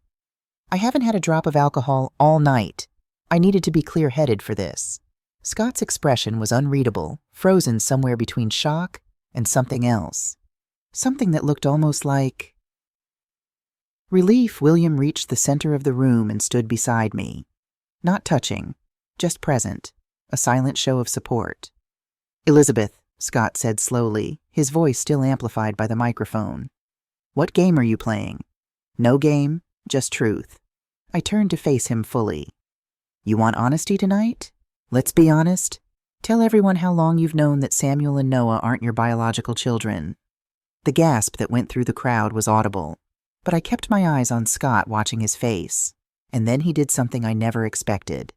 Speaker 1: "I haven't had a drop of alcohol all night. I needed to be clear-headed for this." Scott's expression was unreadable, frozen somewhere between shock and something else. Something that looked almost like relief. William reached the center of the room and stood beside me. Not touching, just present, a silent show of support. "Elizabeth," Scott said slowly, his voice still amplified by the microphone. "What game are you playing?" "No game, just truth." I turned to face him fully. "You want honesty tonight? Let's be honest. Tell everyone how long you've known that Samuel and Noah aren't your biological children." The gasp that went through the crowd was audible, but I kept my eyes on Scott, watching his face. And then he did something I never expected.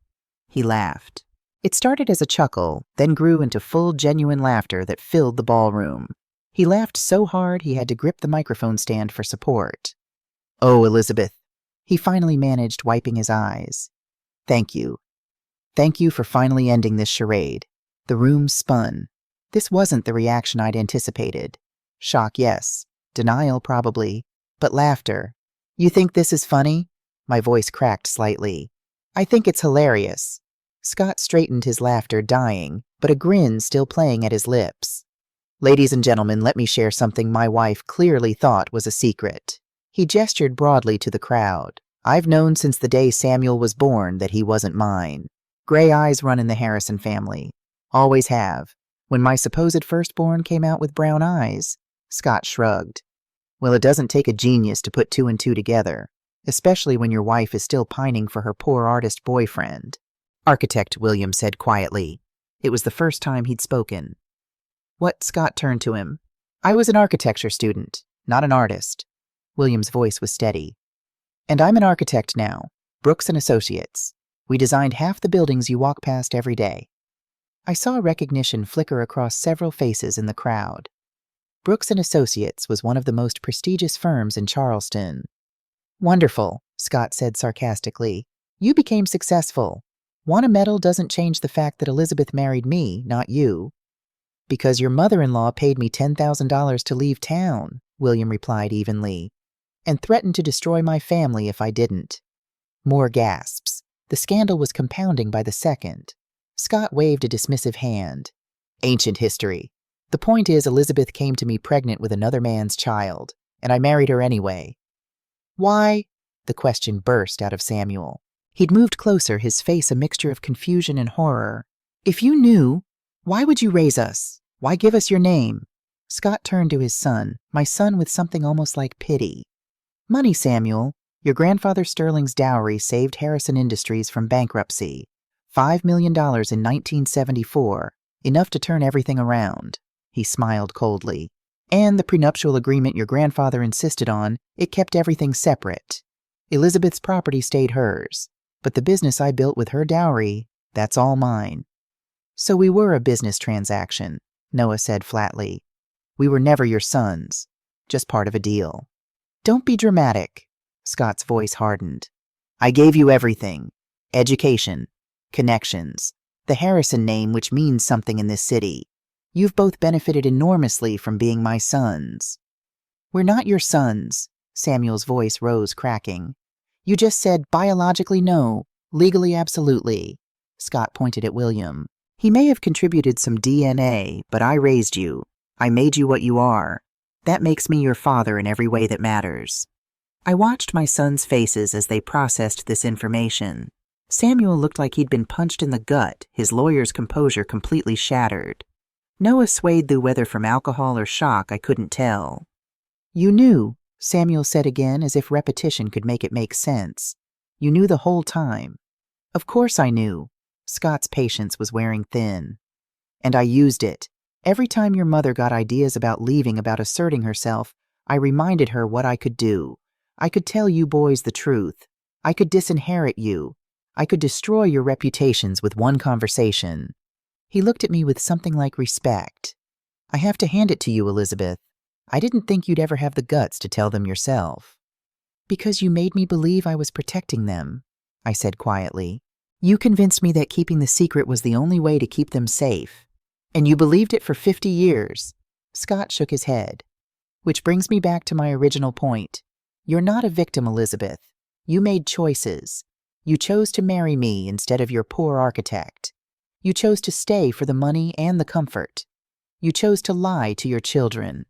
Speaker 1: He laughed. It started as a chuckle, then grew into full, genuine laughter that filled the ballroom. He laughed so hard he had to grip the microphone stand for support. "Oh, Elizabeth," he finally managed, wiping his eyes. "Thank you. Thank you for finally ending this charade." The room spun. This wasn't the reaction I'd anticipated. Shock, yes. Denial, probably. But laughter. "You think this is funny?" My voice cracked slightly. "I think it's hilarious." Scott straightened, his laughter dying, but a grin still playing at his lips. Ladies and gentlemen, let me share something my wife clearly thought was a secret. He gestured broadly to the crowd. I've known since the day Samuel was born that he wasn't mine. Gray eyes run in the Harrison family. Always have. When my supposed firstborn came out with brown eyes, Scott shrugged. Well, it doesn't take a genius to put two and two together, especially when your wife is still pining for her poor artist boyfriend. Architect, William said quietly. It was the first time he'd spoken. What? Scott turned to him. I was an architecture student, not an artist. William's voice was steady. And I'm an architect now, Brooks and Associates. We designed half the buildings you walk past every day. I saw recognition flicker across several faces in the crowd. Brooks and Associates was one of the most prestigious firms in Charleston. Wonderful, Scott said sarcastically. You became successful. Want a medal doesn't change the fact that Elizabeth married me, not you. Because your mother-in-law paid me $10,000 to leave town, William replied evenly, and threatened to destroy my family if I didn't. More gasps. The scandal was compounding by the second. Scott waved a dismissive hand. Ancient history. The point is, Elizabeth came to me pregnant with another man's child, and I married her anyway. Why? The question burst out of Samuel. He'd moved closer, his face a mixture of confusion and horror. If you knew, why would you raise us? Why give us your name? Scott turned to his son, my son, with something almost like pity. Money, Samuel. Your grandfather Sterling's dowry saved Harrison Industries from bankruptcy. $5 million in 1974, enough to turn everything around. He smiled coldly. And the prenuptial agreement your grandfather insisted on, it kept everything separate. Elizabeth's property stayed hers, but the business I built with her dowry, that's all mine. So we were a business transaction, Noah said flatly. We were never your sons, just part of a deal. Don't be dramatic. Scott's voice hardened. I gave you everything. Education, connections, the Harrison name, which means something in this city. You've both benefited enormously from being my sons. We're not your sons, Samuel's voice rose, cracking. You just said biologically no, legally absolutely. Scott pointed at William. He may have contributed some DNA, but I raised you. I made you what you are. That makes me your father in every way that matters. I watched my sons' faces as they processed this information. Samuel looked like he'd been punched in the gut, his lawyer's composure completely shattered. Noah swayed through, whether from alcohol or shock, I couldn't tell. You knew, Samuel said again, as if repetition could make it make sense. You knew the whole time. Of course I knew. Scott's patience was wearing thin. And I used it. Every time your mother got ideas about leaving, about asserting herself, I reminded her what I could do. I could tell you boys the truth. I could disinherit you. I could destroy your reputations with one conversation. He looked at me with something like respect. I have to hand it to you, Elizabeth. I didn't think you'd ever have the guts to tell them yourself. Because you made me believe I was protecting them, I said quietly. You convinced me that keeping the secret was the only way to keep them safe. And you believed it for 50 years. Scott shook his head. Which brings me back to my original point. You're not a victim, Elizabeth. You made choices. You chose to marry me instead of your poor architect. You chose to stay for the money and the comfort. You chose to lie to your children.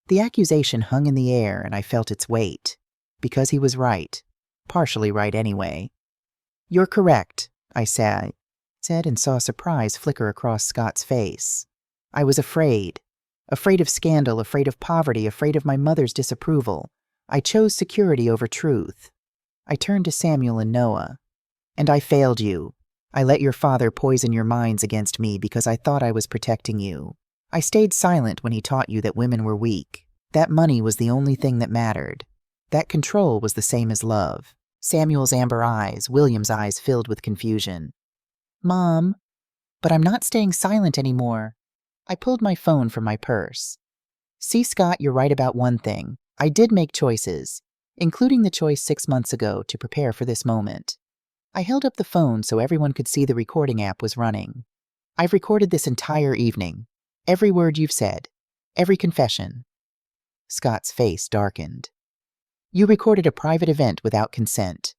Speaker 1: The accusation hung in the air, and I felt its weight. Because he was right. Partially right anyway. You're correct, I said, and saw surprise flicker across Scott's face. I was afraid. Afraid of scandal, afraid of poverty, afraid of my mother's disapproval. I chose security over truth. I turned to Samuel and Noah. And I failed you. I let your father poison your minds against me because I thought I was protecting you. I stayed silent when he taught you that women were weak. That money was the only thing that mattered. That control was the same as love. Samuel's amber eyes, William's eyes filled with confusion. Mom, but I'm not staying silent anymore. I pulled my phone from my purse. See, Scott, you're right about one thing. I did make choices, including the choice 6 months ago to prepare for this moment. I held up the phone so everyone could see the recording app was running. I've recorded this entire evening. Every word you've said. Every confession. Scott's face darkened. You recorded a private event without consent.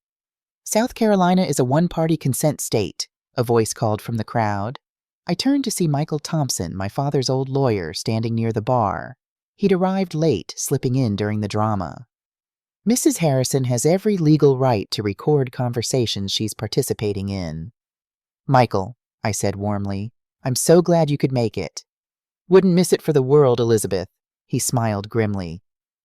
Speaker 1: South Carolina is a one-party consent state. a voice called from the crowd. I turned to see Michael Thompson, my father's old lawyer, standing near the bar. He'd arrived late, slipping in during the drama. Mrs. Harrison has every legal right to record conversations she's participating in. Michael, I said warmly, I'm so glad you could make it. Wouldn't miss it for the world, Elizabeth. He smiled grimly.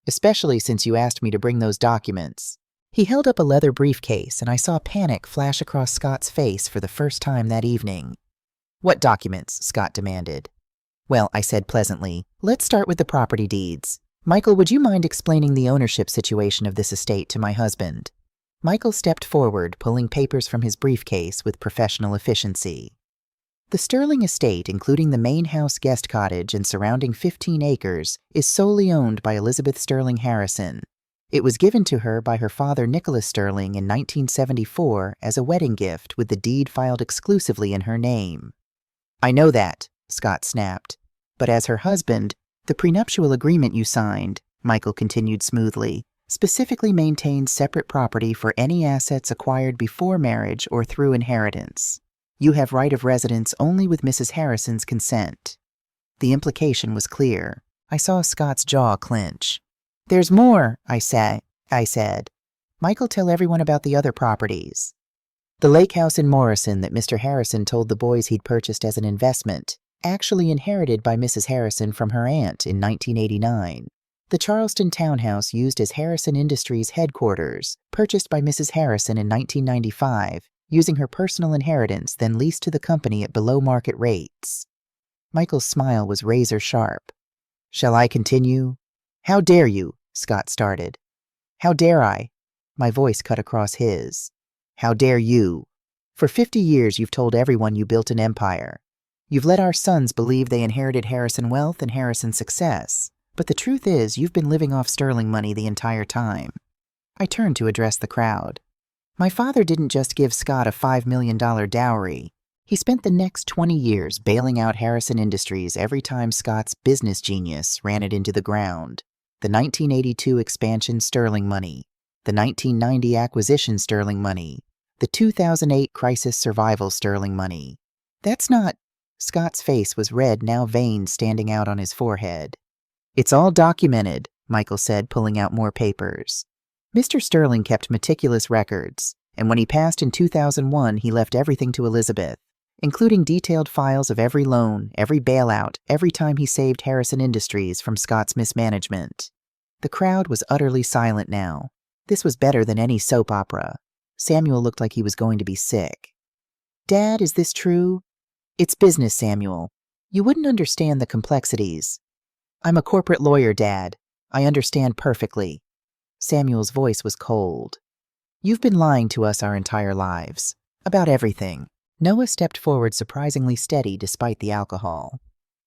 Speaker 1: Especially since you asked me to bring those documents. He held up a leather briefcase, and I saw panic flash across Scott's face for the first time that evening. What documents? Scott demanded. Well, I said pleasantly, let's start with the property deeds. Michael, would you mind explaining the ownership situation of this estate to my husband? Michael stepped forward, pulling papers from his briefcase with professional efficiency. The Sterling estate, including the main house guest cottage and surrounding 15 acres, is solely owned by Elizabeth Sterling Harrison. It was given to her by her father Nicholas Sterling in 1974 as a wedding gift with the deed filed exclusively in her name. I know that, Scott snapped. But as her husband, the prenuptial agreement you signed, Michael continued smoothly, specifically maintains separate property for any assets acquired before marriage or through inheritance. You have right of residence only with Mrs. Harrison's consent. The implication was clear. I saw Scott's jaw clench. There's more, I said. Michael, tell everyone about the other properties. The lake house in Morrison that Mr. Harrison told the boys he'd purchased as an investment, actually inherited by Mrs. Harrison from her aunt in 1989. The Charleston townhouse used as Harrison Industries headquarters, purchased by Mrs. Harrison in 1995, using her personal inheritance, then leased to the company at below-market rates. Michael's smile was razor-sharp. Shall I continue? How dare you? Scott started. How dare I? My voice cut across his. How dare you? For 50 years you've told everyone you built an empire. You've let our sons believe they inherited Harrison wealth and Harrison success. But the truth is, you've been living off Sterling money the entire time. I turned to address the crowd. My father didn't just give Scott a $5 million dowry. He spent the next 20 years bailing out Harrison Industries every time Scott's business genius ran it into the ground. The 1982 expansion Sterling money, the 1990 acquisition Sterling money, the 2008 crisis survival Sterling money. That's not... Scott's face was red, now veins standing out on his forehead. It's all documented, Michael said, pulling out more papers. Mr. Sterling kept meticulous records, and when he passed in 2001, he left everything to Elizabeth, including detailed files of every loan, every bailout, every time he saved Harrison Industries from Scott's mismanagement. The crowd was utterly silent now. This was better than any soap opera. Samuel looked like he was going to be sick. Dad, is this true? It's business, Samuel. You wouldn't understand the complexities. I'm a corporate lawyer, Dad. I understand perfectly. Samuel's voice was cold. You've been lying to us our entire lives. About everything. Noah stepped forward surprisingly steady despite the alcohol.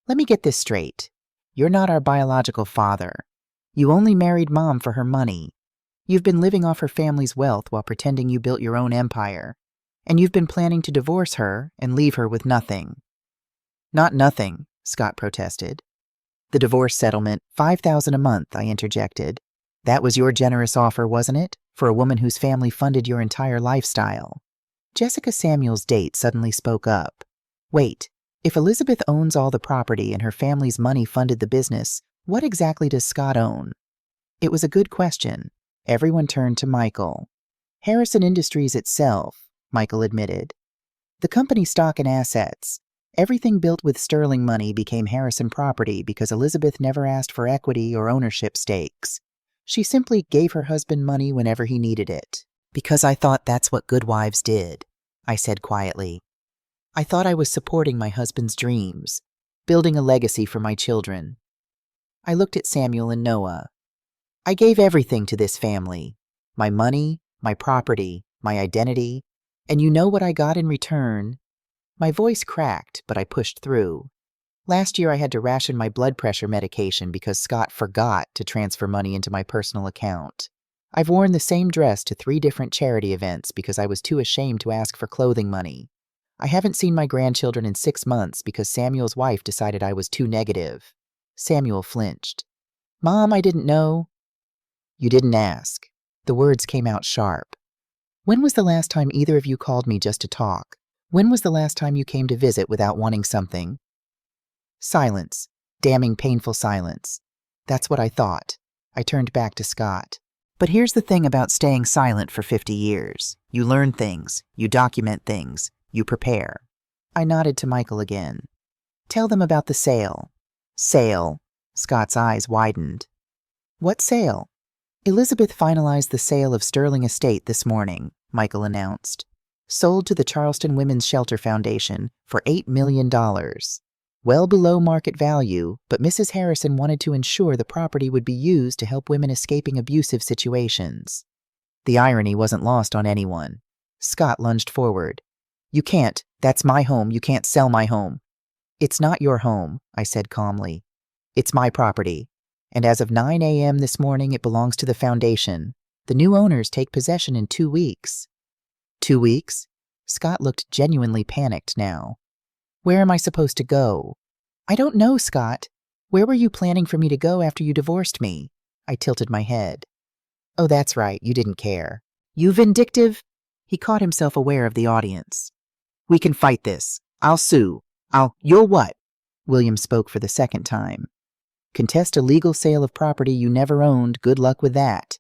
Speaker 1: Let me get this straight. You're not our biological father. You only married Mom for her money. You've been living off her family's wealth while pretending you built your own empire. And you've been planning to divorce her and leave her with nothing. Not nothing, Scott protested. The divorce settlement, $5,000 a month, I interjected. That was your generous offer, wasn't it? For a woman whose family funded your entire lifestyle. Jessica Samuel's date suddenly spoke up. Wait, if Elizabeth owns all the property and her family's money funded the business, what exactly does Scott own? It was a good question. Everyone turned to Michael. Harrison Industries itself, Michael admitted. The company's stock and assets. Everything built with Sterling money became Harrison property because Elizabeth never asked for equity or ownership stakes. She simply gave her husband money whenever he needed it. Because I thought that's what good wives did, I said quietly. I thought I was supporting my husband's dreams, building a legacy for my children. I looked at Samuel and Noah. I gave everything to this family. My money, my property, my identity. And you know what I got in return? My voice cracked, but I pushed through. Last year I had to ration my blood pressure medication because Scott forgot to transfer money into my personal account. I've worn the same dress to 3 different charity events because I was too ashamed to ask for clothing money. I haven't seen my grandchildren in 6 months because Samuel's wife decided I was too negative. Samuel flinched. Mom, I didn't know. You didn't ask. The words came out sharp. When was the last time either of you called me just to talk? When was the last time you came to visit without wanting something? Silence. Damning, painful silence. That's what I thought. I turned back to Scott. But here's the thing about staying silent for 50 years. You learn things, you document things, you prepare. I nodded to Michael again. Tell them about the sale. Sale. Scott's eyes widened. What sale? Elizabeth finalized the sale of Sterling Estate this morning, Michael announced. Sold to the Charleston Women's Shelter Foundation for $8 million. Well below market value, but Mrs. Harrison wanted to ensure the property would be used to help women escaping abusive situations. The irony wasn't lost on anyone. Scott lunged forward. You can't. That's my home. You can't sell my home. It's not your home, I said calmly. It's my property. And as of 9 a.m. this morning, it belongs to the foundation. The new owners take possession in 2 weeks. 2 weeks? Scott looked genuinely panicked now. Where am I supposed to go? I don't know, Scott. Where were you planning for me to go after you divorced me? I tilted my head. Oh, that's right, you didn't care. You vindictive? He caught himself aware of the audience. We can fight this. I'll sue. You'll what? William spoke for the second time. Contest a legal sale of property you never owned. Good luck with that.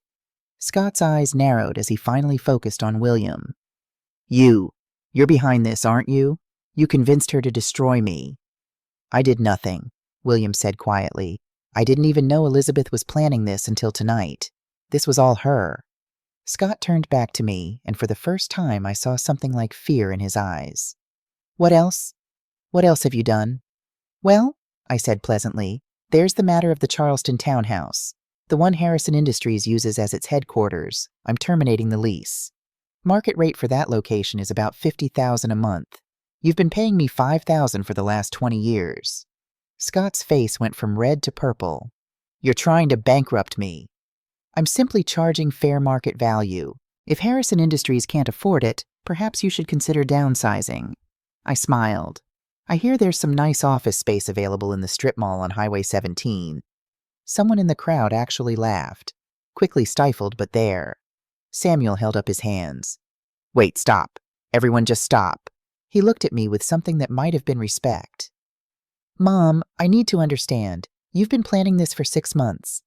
Speaker 1: Scott's eyes narrowed as he finally focused on William. You're behind this, aren't you? You convinced her to destroy me. I did nothing, William said quietly. I didn't even know Elizabeth was planning this until tonight. This was all her. Scott turned back to me, and for the first time I saw something like fear in his eyes. What else? What else have you done? Well, I said pleasantly, there's the matter of the Charleston townhouse, the one Harrison Industries uses as its headquarters. I'm terminating the lease. Market rate for that location is about $50,000 a month. You've been paying me $5,000 for the last 20 years. Scott's face went from red to purple. You're trying to bankrupt me. I'm simply charging fair market value. If Harrison Industries can't afford it, perhaps you should consider downsizing. I smiled. I hear there's some nice office space available in the strip mall on Highway 17. Someone in the crowd actually laughed, quickly stifled but there. Samuel held up his hands. Wait, stop. Everyone just stop. He looked at me with something that might have been respect. Mom, I need to understand. You've been planning this for 6 months.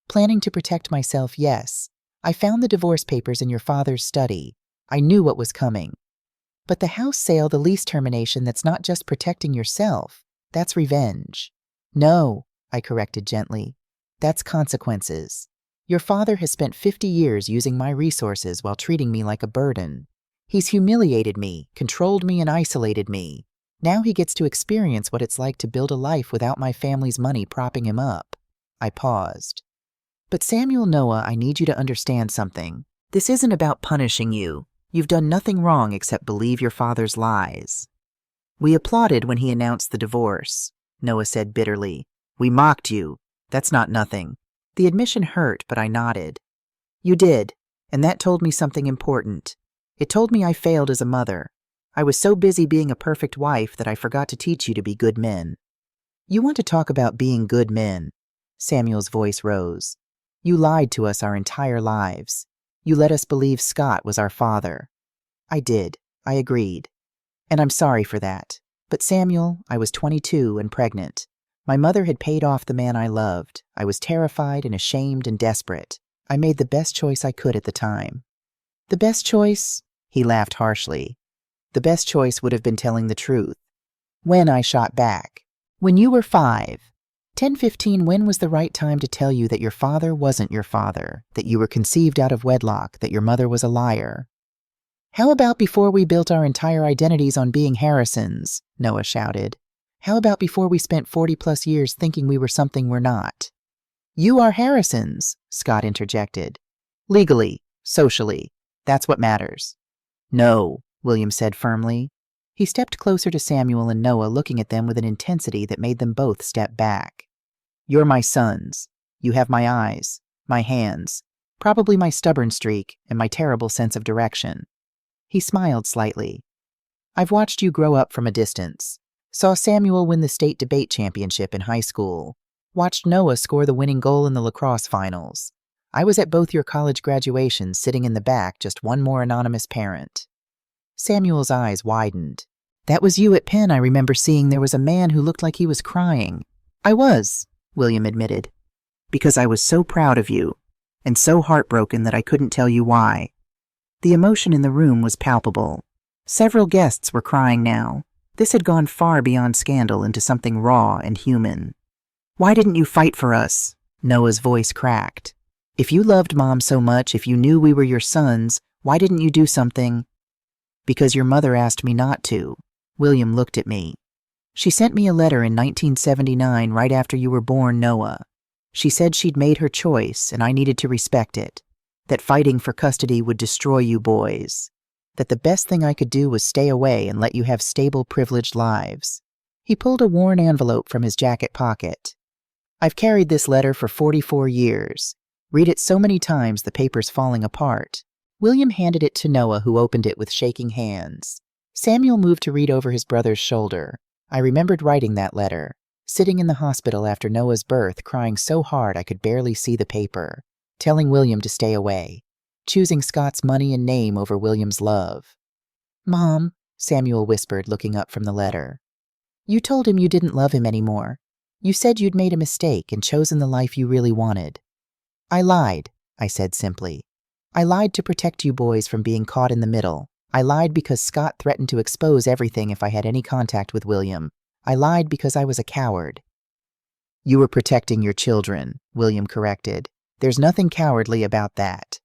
Speaker 1: Planning to protect myself, yes. I found the divorce papers in your father's study. I knew what was coming. But the house sale, the lease termination, that's not just protecting yourself. That's revenge. No, I corrected gently. That's consequences. Your father has spent 50 years using my resources while treating me like a burden. He's humiliated me, controlled me, and isolated me. Now he gets to experience what it's like to build a life without my family's money propping him up. I paused. But Samuel Noah, I need you to understand something. This isn't about punishing you. You've done nothing wrong except believe your father's lies. We applauded when he announced the divorce, Noah said bitterly. We mocked you. That's not nothing. The admission hurt, but I nodded. You did, and that told me something important. It told me I failed as a mother. I was so busy being a perfect wife that I forgot to teach you to be good men. You want to talk about being good men? Samuel's voice rose. You lied to us our entire lives. You let us believe Scott was our father. I did. I agreed. And I'm sorry for that. But Samuel, I was 22 and pregnant. My mother had paid off the man I loved. I was terrified and ashamed and desperate. I made the best choice I could at the time. The best choice? He laughed harshly. The best choice would have been telling the truth. When I shot back. When you were 5. 10-15, when was the right time to tell you that your father wasn't your father, that you were conceived out of wedlock, that your mother was a liar? How about before we built our entire identities on being Harrisons? Noah shouted. How about before we spent 40-plus years thinking we were something we're not? You are Harrisons, Scott interjected. Legally, socially, that's what matters. No, William said firmly. He stepped closer to Samuel and Noah, looking at them with an intensity that made them both step back. You're my sons. You have my eyes, my hands, probably my stubborn streak, and my terrible sense of direction. He smiled slightly. I've watched you grow up from a distance. Saw Samuel win the state debate championship in high school. Watched Noah score the winning goal in the lacrosse finals. I was at both your college graduations, sitting in the back, just one more anonymous parent. Samuel's eyes widened. That was you at Penn. I remember seeing there was a man who looked like he was crying. I was, William admitted, because I was so proud of you, and so heartbroken that I couldn't tell you why. The emotion in the room was palpable. Several guests were crying now. This had gone far beyond scandal into something raw and human. Why didn't you fight for us? Noah's voice cracked. If you loved Mom so much, if you knew we were your sons, why didn't you do something? Because your mother asked me not to. William looked at me. She sent me a letter in 1979 right after you were born, Noah. She said she'd made her choice and I needed to respect it. That fighting for custody would destroy you boys. That the best thing I could do was stay away and let you have stable, privileged lives. He pulled a worn envelope from his jacket pocket. I've carried this letter for 44 years. Read it so many times the paper's falling apart. William handed it to Noah, who opened it with shaking hands. Samuel moved to read over his brother's shoulder. I remembered writing that letter, sitting in the hospital after Noah's birth, crying so hard I could barely see the paper, telling William to stay away, choosing Scott's money and name over William's love. Mom, Samuel whispered, looking up from the letter. You told him you didn't love him anymore. You said you'd made a mistake and chosen the life you really wanted. I lied, I said simply. I lied to protect you boys from being caught in the middle. I lied because Scott threatened to expose everything if I had any contact with William. I lied because I was a coward. You were protecting your children, William corrected. There's nothing cowardly about that.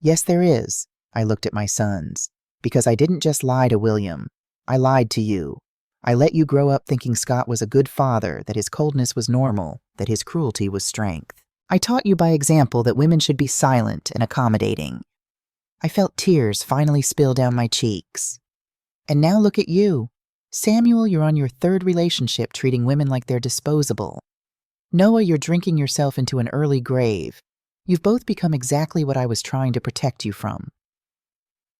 Speaker 1: Yes, there is. I looked at my sons. Because I didn't just lie to William. I lied to you. I let you grow up thinking Scott was a good father, that his coldness was normal, that his cruelty was strength. I taught you by example that women should be silent and accommodating. I felt tears finally spill down my cheeks. And now look at you. Samuel, you're on your third relationship treating women like they're disposable. Noah, you're drinking yourself into an early grave. You've both become exactly what I was trying to protect you from.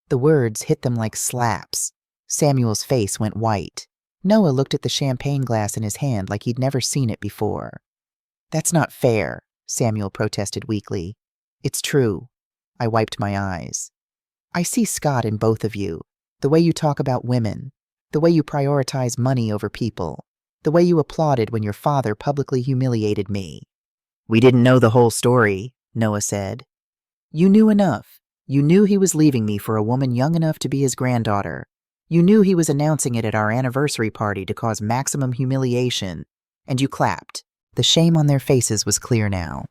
Speaker 1: The words hit them like slaps. Samuel's face went white. Noah looked at the champagne glass in his hand like he'd never seen it before. That's not fair, Samuel protested weakly. It's true. I wiped my eyes. I see Scott in both of you. The way you talk about women. The way you prioritize money over people. The way you applauded when your father publicly humiliated me. We didn't know the whole story, Noah said. You knew enough. You knew he was leaving me for a woman young enough to be his granddaughter. You knew he was announcing it at our anniversary party to cause maximum humiliation. And you clapped. The shame on their faces was clear now.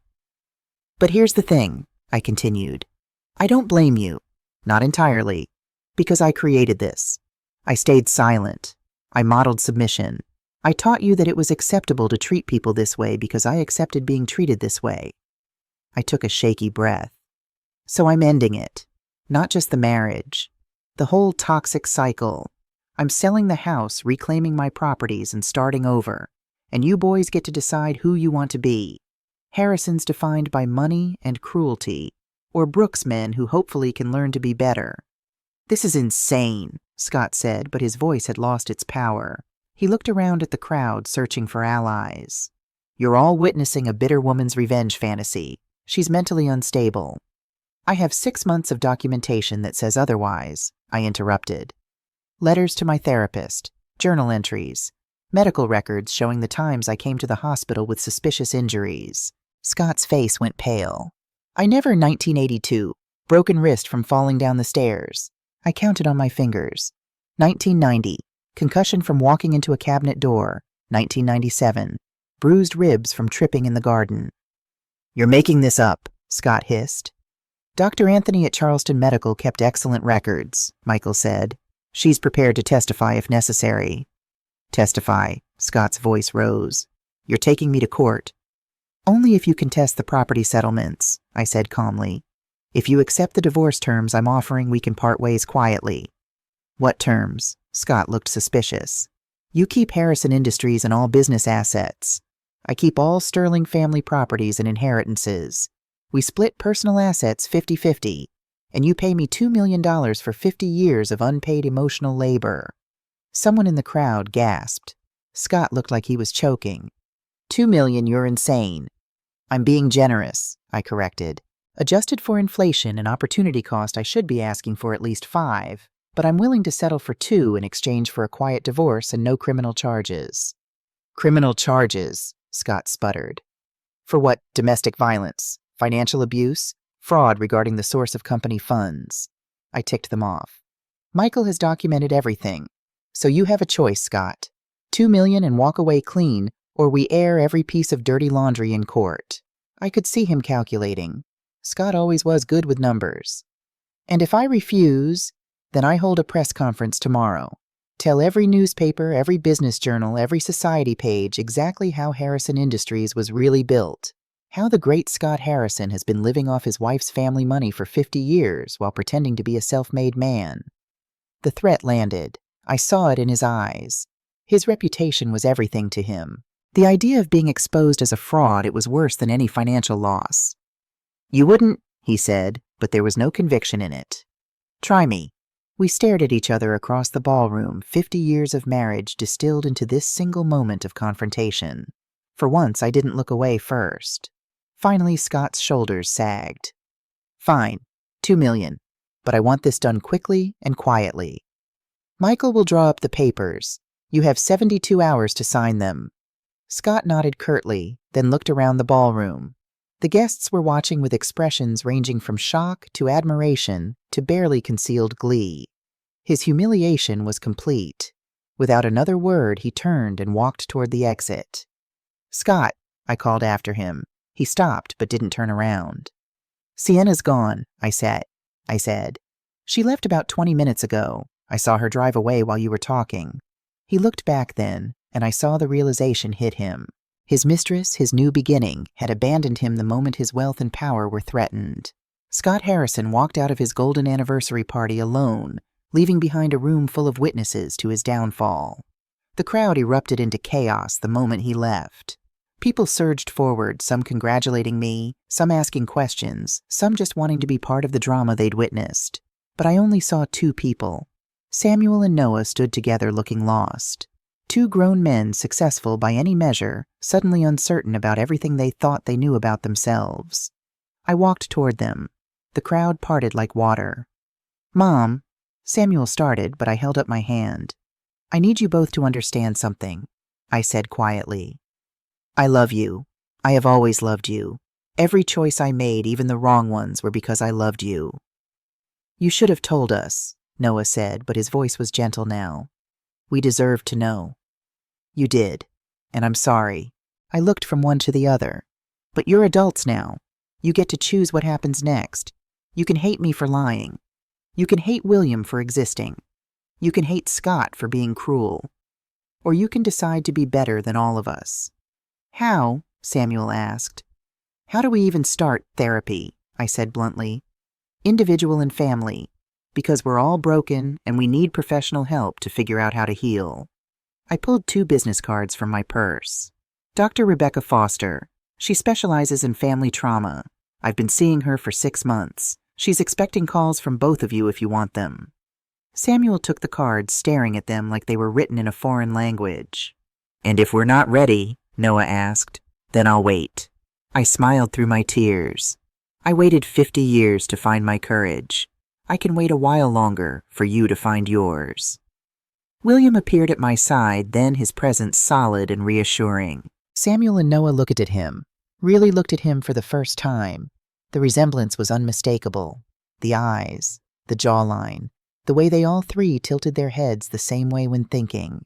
Speaker 1: But here's the thing, I continued. I don't blame you. Not entirely. Because I created this. I stayed silent. I modeled submission. I taught you that it was acceptable to treat people this way because I accepted being treated this way. I took a shaky breath. So I'm ending it. Not just the marriage. The whole toxic cycle. I'm selling the house, reclaiming my properties, and starting over. And you boys get to decide who you want to be. Harrison's defined by money and cruelty. Or Brooks men who hopefully can learn to be better. This is insane, Scott said, but his voice had lost its power. He looked around at the crowd, searching for allies. You're all witnessing a bitter woman's revenge fantasy. She's mentally unstable. I have 6 months of documentation that says otherwise, I interrupted. Letters to my therapist, journal entries, medical records showing the times I came to the hospital with suspicious injuries. Scott's face went pale. I never 1982, broken wrist from falling down the stairs. I counted on my fingers. 1990, concussion from walking into a cabinet door. 1997, bruised ribs from tripping in the garden. You're making this up, Scott hissed. Dr. Anthony at Charleston Medical kept excellent records, Michael said. She's prepared to testify if necessary. Testify, Scott's voice rose. You're taking me to court. Only if you contest the property settlements, I said calmly. If you accept the divorce terms I'm offering, we can part ways quietly. What terms? Scott looked suspicious. You keep Harrison Industries and all business assets. I keep all Sterling family properties and inheritances. We split personal assets 50-50, and you pay me $2 million for 50 years of unpaid emotional labor. Someone in the crowd gasped. Scott looked like he was choking. $2 million, you're insane. I'm being generous, I corrected. Adjusted for inflation and opportunity cost, I should be asking for at least 5. but I'm willing to settle for 2 in exchange for a quiet divorce and no criminal charges." "Criminal charges," Scott sputtered. "For what? Domestic violence, financial abuse, fraud regarding the source of company funds." I ticked them off. "Michael has documented everything. So you have a choice, Scott. 2 million and walk away clean, or we air every piece of dirty laundry in court." I could see him calculating. Scott always was good with numbers. "And if I refuse, then I hold a press conference tomorrow. Tell every newspaper, every business journal, every society page exactly how Harrison Industries was really built. How the great Scott Harrison has been living off his wife's family money for 50 years while pretending to be a self-made man." The threat landed. I saw it in his eyes. His reputation was everything to him. The idea of being exposed as a fraud, it was worse than any financial loss. "You wouldn't," he said, but there was no conviction in it. "Try me." We stared at each other across the ballroom, 50 years of marriage distilled into this single moment of confrontation. For once, I didn't look away first. Finally, Scott's shoulders sagged. "Fine, 2 million, but I want this done quickly and quietly. Michael will draw up the papers. You have 72 hours to sign them." Scott nodded curtly, then looked around the ballroom. The guests were watching with expressions ranging from shock to admiration to barely concealed glee. His humiliation was complete. Without another word, he turned and walked toward the exit. "Scott," I called after him. He stopped but didn't turn around. "Sienna's gone," I said. "She left about 20 minutes ago. I saw her drive away while you were talking." He looked back then, and I saw the realization hit him. His mistress, his new beginning, had abandoned him the moment his wealth and power were threatened. Scott Harrison walked out of his golden anniversary party alone, leaving behind a room full of witnesses to his downfall. The crowd erupted into chaos the moment he left. People surged forward, some congratulating me, some asking questions, some just wanting to be part of the drama they'd witnessed. But I only saw 2 people. Samuel and Noah stood together looking lost. 2 grown men, successful by any measure, suddenly uncertain about everything they thought they knew about themselves. I walked toward them. The crowd parted like water. "Mom," Samuel started, but I held up my hand. "I need you both to understand something," I said quietly. "I love you. I have always loved you. Every choice I made, even the wrong ones, were because I loved you." "You should have told us," Noah said, but his voice was gentle now. "We deserved to know." "You did, and I'm sorry." I looked from one to the other. "But you're adults now. You get to choose what happens next. You can hate me for lying. You can hate William for existing. You can hate Scott for being cruel. Or you can decide to be better than all of us." "How?" Samuel asked. "How do we even start therapy?" I said bluntly. "Individual and family. Because we're all broken and we need professional help to figure out how to heal." I pulled 2 business cards from my purse. "Dr. Rebecca Foster. She specializes in family trauma. I've been seeing her for 6 months. She's expecting calls from both of you if you want them." Samuel took the cards, staring at them like they were written in a foreign language. "And if we're not ready," Noah asked, "then I'll wait." I smiled through my tears. I waited 50 years to find my courage. I can wait a while longer for you to find yours. William appeared at my side, then his presence solid and reassuring. Samuel and Noah looked at him, really looked at him for the first time. The resemblance was unmistakable. The eyes, the jawline, the way they all 3 tilted their heads the same way when thinking.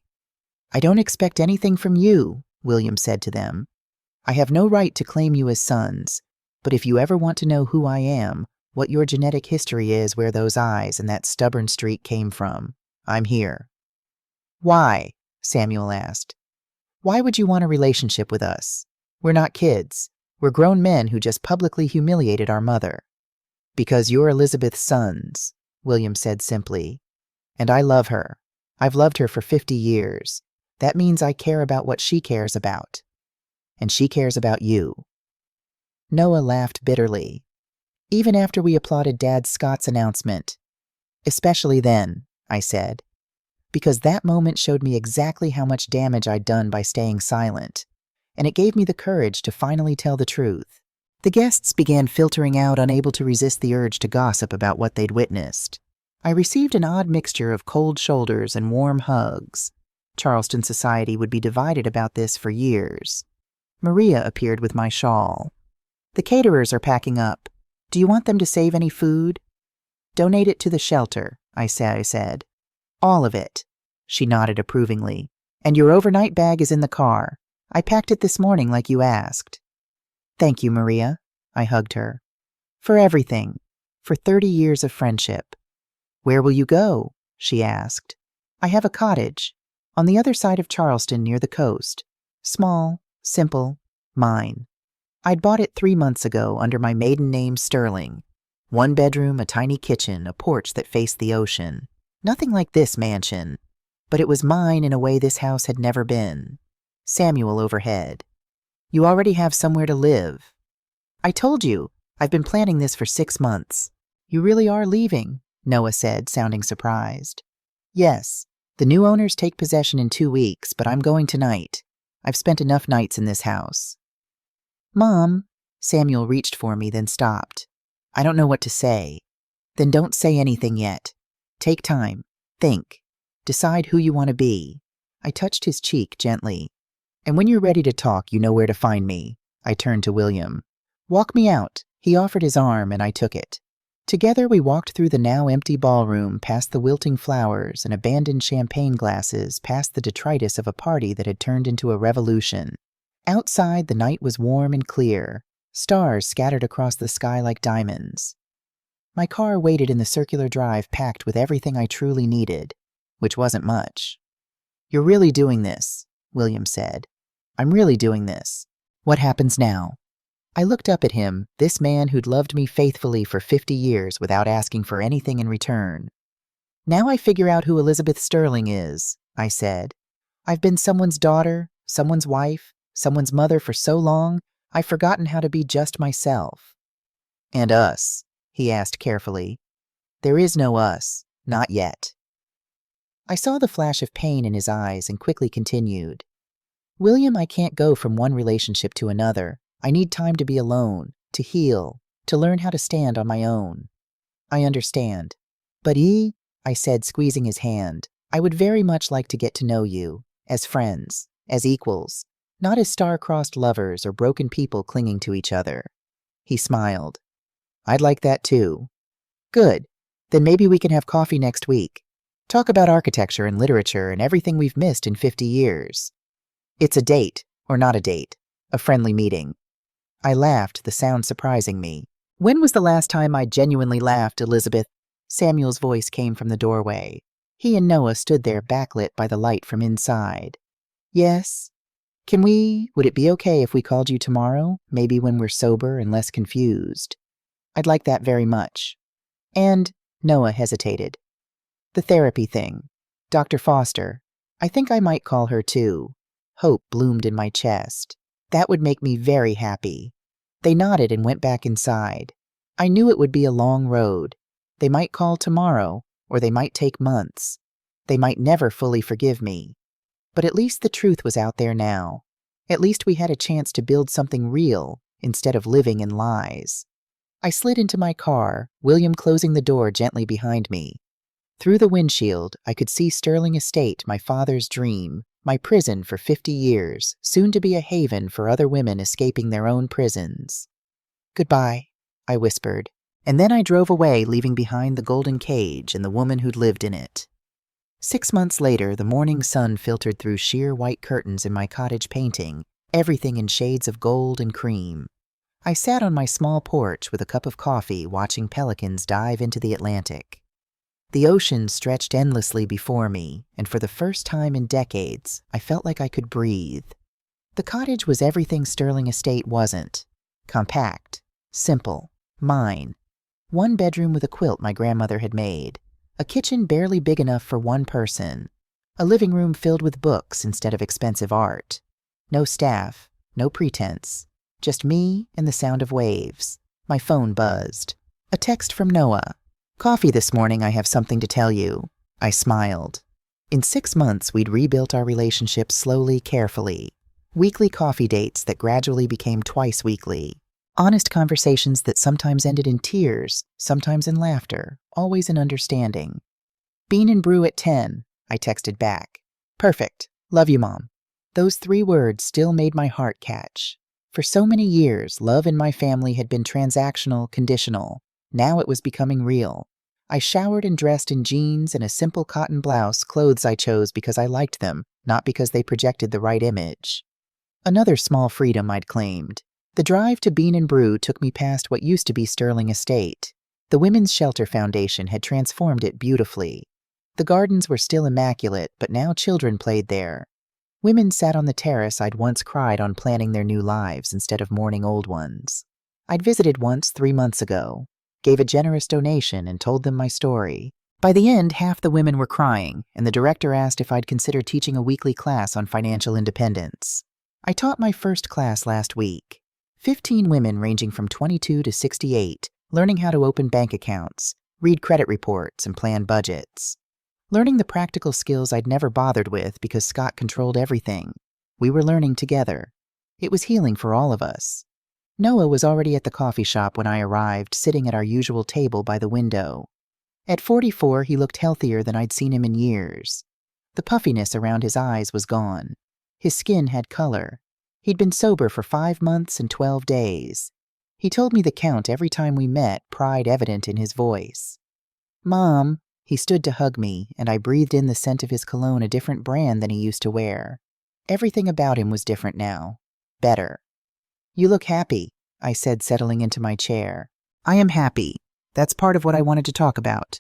Speaker 1: "I don't expect anything from you," William said to them. "I have no right to claim you as sons, but if you ever want to know who I am, what your genetic history is, where those eyes and that stubborn streak came from, I'm here." "Why?" Samuel asked. "Why would you want a relationship with us? We're not kids. We're grown men who just publicly humiliated our mother." "Because you're Elizabeth's sons," William said simply. "And I love her. I've loved her for 50 years. That means I care about what she cares about. And she cares about you." Noah laughed bitterly. "Even after we applauded Dad Scott's announcement." "Especially then," I said. "Because that moment showed me exactly how much damage I'd done by staying silent. And it gave me the courage to finally tell the truth." The guests began filtering out, unable to resist the urge to gossip about what they'd witnessed. I received an odd mixture of cold shoulders and warm hugs. Charleston society would be divided about this for years. Maria appeared with my shawl. The caterers are packing up. Do you want them to save any food? Donate it to the shelter, I said. All of it. She nodded approvingly. And your overnight bag is in the car. I packed it this morning like you asked. Thank you, Maria. I hugged her. For everything. For 30 years of friendship. Where will you go? She asked. I have a cottage. On the other side of Charleston near the coast. Small, simple, mine. I'd bought it 3 months ago under my maiden name Sterling. 1 bedroom, a tiny kitchen, a porch that faced the ocean. Nothing like this mansion. But it was mine in a way this house had never been. Samuel overhead. You already have somewhere to live. I told you, I've been planning this for 6 months. You really are leaving, Noah said, sounding surprised. Yes, the new owners take possession in 2 weeks, but I'm going tonight. I've spent enough nights in this house. Mom, Samuel reached for me, then stopped. I don't know what to say. Then don't say anything yet. Take time. Think. Decide who you want to be. I touched his cheek gently. And when you're ready to talk, you know where to find me. I turned to William. Walk me out. He offered his arm, and I took it. Together we walked through the now empty ballroom, past the wilting flowers and abandoned champagne glasses, past the detritus of a party that had turned into a revolution. Outside, the night was warm and clear. Stars scattered across the sky like diamonds. My car waited in the circular drive packed with everything I truly needed, which wasn't much. You're really doing this, William said. I'm really doing this. What happens now? I looked up at him, this man who'd loved me faithfully for 50 years without asking for anything in return. Now I figure out who Elizabeth Sterling is, I said. I've been someone's daughter, someone's wife, someone's mother for so long, I've forgotten how to be just myself. And us? He asked carefully. There is no us, not yet. I saw the flash of pain in his eyes and quickly continued. William, I can't go from one relationship to another. I need time to be alone, to heal, to learn how to stand on my own. I understand. But I said, squeezing his hand, I would very much like to get to know you, as friends, as equals, not as star-crossed lovers or broken people clinging to each other. He smiled. I'd like that too. Good. Then maybe we can have coffee next week. Talk about architecture and literature and everything we've missed in 50 years. It's a date, or not a date, a friendly meeting. I laughed, the sound surprising me. When was the last time I genuinely laughed, Elizabeth? Samuel's voice came from the doorway. He and Noah stood there backlit by the light from inside. Yes. Would it be okay if we called you tomorrow, maybe when we're sober and less confused? I'd like that very much. And, Noah hesitated. The therapy thing. Dr. Foster. I think I might call her too. Hope bloomed in my chest. That would make me very happy. They nodded and went back inside. I knew it would be a long road. They might call tomorrow, or they might take months. They might never fully forgive me. But at least the truth was out there now. At least we had a chance to build something real instead of living in lies. I slid into my car, William closing the door gently behind me. Through the windshield, I could see Sterling Estate, my father's dream, my prison for 50 years, soon to be a haven for other women escaping their own prisons. Goodbye, I whispered, and then I drove away, leaving behind the golden cage and the woman who'd lived in it. 6 months later, the morning sun filtered through sheer white curtains in my cottage painting, everything in shades of gold and cream. I sat on my small porch with a cup of coffee, watching pelicans dive into the Atlantic. The ocean stretched endlessly before me, and for the first time in decades, I felt like I could breathe. The cottage was everything Sterling Estate wasn't. Compact, simple, mine. 1 bedroom with a quilt my grandmother had made. A kitchen barely big enough for 1 person. A living room filled with books instead of expensive art. No staff, no pretense. Just me and the sound of waves. My phone buzzed. A text from Noah. Coffee this morning, I have something to tell you. I smiled. In 6 months, we'd rebuilt our relationship slowly, carefully. Weekly coffee dates that gradually became twice weekly. Honest conversations that sometimes ended in tears, sometimes in laughter, always in understanding. Bean and brew at 10, I texted back. Perfect. Love you, Mom. Those 3 words still made my heart catch. For so many years, love in my family had been transactional, conditional. Now it was becoming real. I showered and dressed in jeans and a simple cotton blouse, clothes I chose because I liked them, not because they projected the right image. Another small freedom I'd claimed. The drive to Bean and Brew took me past what used to be Sterling Estate. The Women's Shelter Foundation had transformed it beautifully. The gardens were still immaculate, but now children played there. Women sat on the terrace I'd once cried on planning their new lives instead of mourning old ones. I'd visited once 3 months ago, gave a generous donation, and told them my story. By the end, half the women were crying, and the director asked if I'd consider teaching a weekly class on financial independence. I taught my first class last week. 15 women ranging from 22 to 68, learning how to open bank accounts, read credit reports, and plan budgets. Learning the practical skills I'd never bothered with because Scott controlled everything. We were learning together. It was healing for all of us. Noah was already at the coffee shop when I arrived, sitting at our usual table by the window. At 44, he looked healthier than I'd seen him in years. The puffiness around his eyes was gone. His skin had color. He'd been sober for 5 months and 12 days. He told me the count every time we met, pride evident in his voice. Mom, he stood to hug me, and I breathed in the scent of his cologne, a different brand than he used to wear. Everything about him was different now. Better. You look happy, I said, settling into my chair. I am happy. That's part of what I wanted to talk about.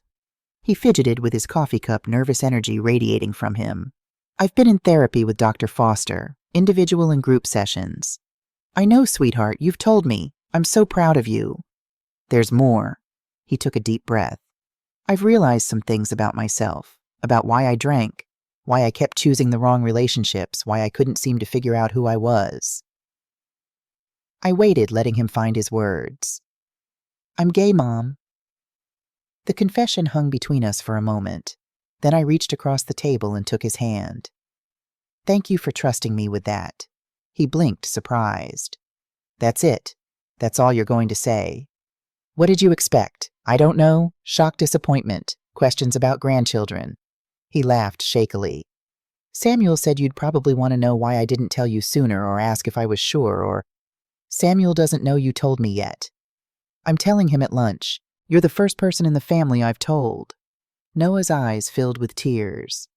Speaker 1: He fidgeted with his coffee cup, nervous energy radiating from him. I've been in therapy with Dr. Foster, individual and group sessions. I know, sweetheart, you've told me. I'm so proud of you. There's more. He took a deep breath. I've realized some things about myself, about why I drank, why I kept choosing the wrong relationships, why I couldn't seem to figure out who I was. I waited, letting him find his words. I'm gay, Mom. The confession hung between us for a moment. Then I reached across the table and took his hand. Thank you for trusting me with that. He blinked, surprised. That's it. That's all you're going to say. What did you expect? I don't know. Shock, disappointment, questions about grandchildren. He laughed shakily. Samuel said you'd probably want to know why I didn't tell you sooner, or ask if I was sure, or... Samuel doesn't know you told me yet. I'm telling him at lunch. You're the first person in the family I've told. Noah's eyes filled with tears.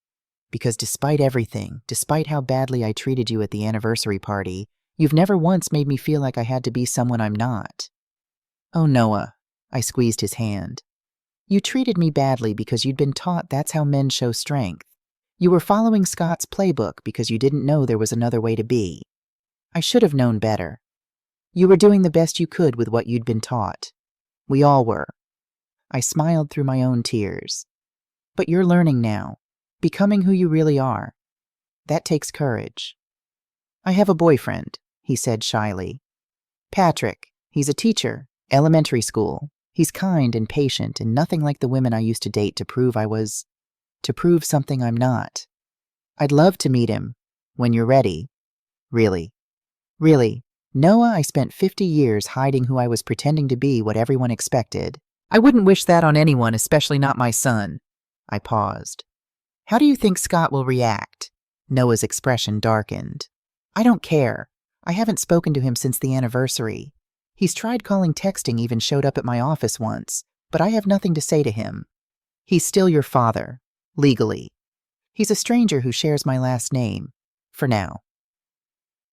Speaker 1: Because despite everything, despite how badly I treated you at the anniversary party, you've never once made me feel like I had to be someone I'm not. Oh, Noah, I squeezed his hand. You treated me badly because you'd been taught that's how men show strength. You were following Scott's playbook because you didn't know there was another way to be. I should have known better. You were doing the best you could with what you'd been taught. We all were. I smiled through my own tears. But you're learning now, becoming who you really are. That takes courage. I have a boyfriend, he said shyly. Patrick. He's a teacher, elementary school. He's kind and patient and nothing like the women I used to date to prove something I'm not. I'd love to meet him when you're ready. Really. Really. Noah, I spent 50 years hiding who I was, pretending to be what everyone expected. I wouldn't wish that on anyone, especially not my son. I paused. How do you think Scott will react? Noah's expression darkened. I don't care. I haven't spoken to him since the anniversary. He's tried calling, texting, even showed up at my office once, but I have nothing to say to him. He's still your father, legally. He's a stranger who shares my last name, for now.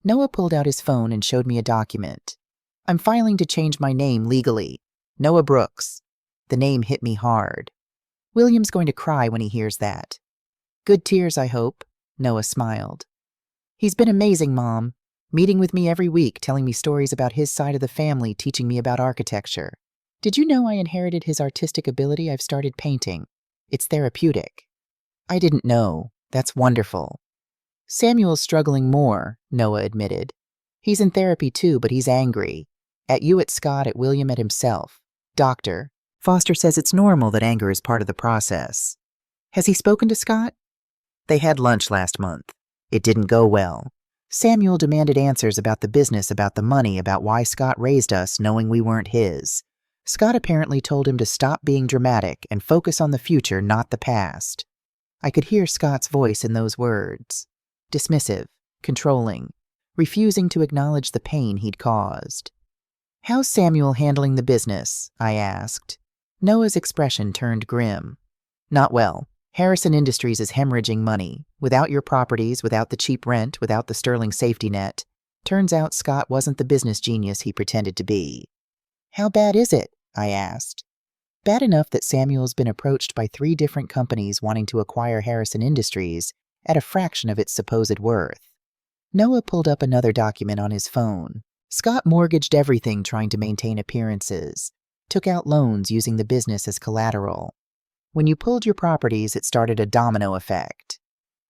Speaker 1: Noah pulled out his phone and showed me a document. I'm filing to change my name legally. Noah Brooks. The name hit me hard. William's going to cry when he hears that. Good tears, I hope. Noah smiled. He's been amazing, Mom. Meeting with me every week, telling me stories about his side of the family, teaching me about architecture. Did you know I inherited his artistic ability? I've started painting. It's therapeutic. I didn't know. That's wonderful. Samuel's struggling more, Noah admitted. He's in therapy too, but he's angry. At you, at Scott, at William, at himself. Doctor, Foster says it's normal that anger is part of the process. Has he spoken to Scott? They had lunch last month. It didn't go well. Samuel demanded answers about the business, about the money, about why Scott raised us knowing we weren't his. Scott apparently told him to stop being dramatic and focus on the future, not the past. I could hear Scott's voice in those words. Dismissive, controlling, refusing to acknowledge the pain he'd caused. "How's Samuel handling the business?" I asked. Noah's expression turned grim. "Not well. Harrison Industries is hemorrhaging money. Without your properties, without the cheap rent, without the sterling safety net. Turns out Scott wasn't the business genius he pretended to be." "How bad is it?" I asked. "Bad enough that Samuel's been approached by 3 different companies wanting to acquire Harrison Industries at a fraction of its supposed worth." Noah pulled up another document on his phone. Scott mortgaged everything trying to maintain appearances, took out loans using the business as collateral. When you pulled your properties, it started a domino effect.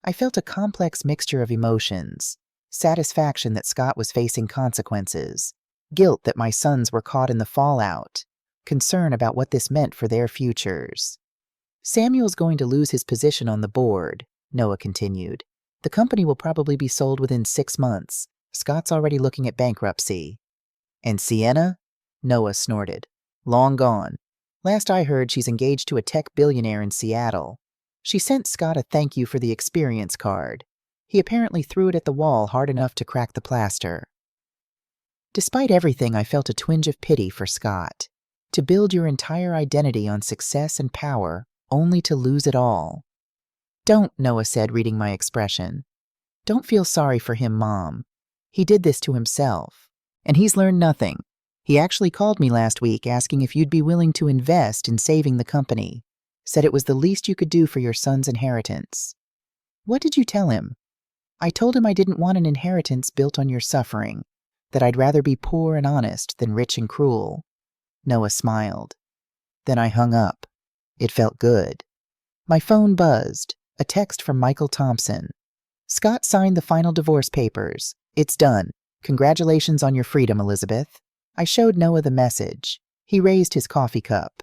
Speaker 1: I felt a complex mixture of emotions: satisfaction that Scott was facing consequences, guilt that my sons were caught in the fallout, concern about what this meant for their futures. "Samuel's going to lose his position on the board," Noah continued. "The company will probably be sold within 6 months. Scott's already looking at bankruptcy." "And Sienna?" Noah snorted. "Long gone. Last I heard, she's engaged to a tech billionaire in Seattle. She sent Scott a thank you for the experience card. He apparently threw it at the wall hard enough to crack the plaster." Despite everything, I felt a twinge of pity for Scott. To build your entire identity on success and power, only to lose it all. "Don't," Noah said, reading my expression. "Don't feel sorry for him, Mom. He did this to himself. And he's learned nothing. He actually called me last week asking if you'd be willing to invest in saving the company. Said it was the least you could do for your son's inheritance." "What did you tell him?" "I told him I didn't want an inheritance built on your suffering, that I'd rather be poor and honest than rich and cruel." Noah smiled. Then I hung up. It felt good. My phone buzzed. A text from Michael Thompson. "Scott signed the final divorce papers. It's done. Congratulations on your freedom, Elizabeth." I showed Noah the message. He raised his coffee cup.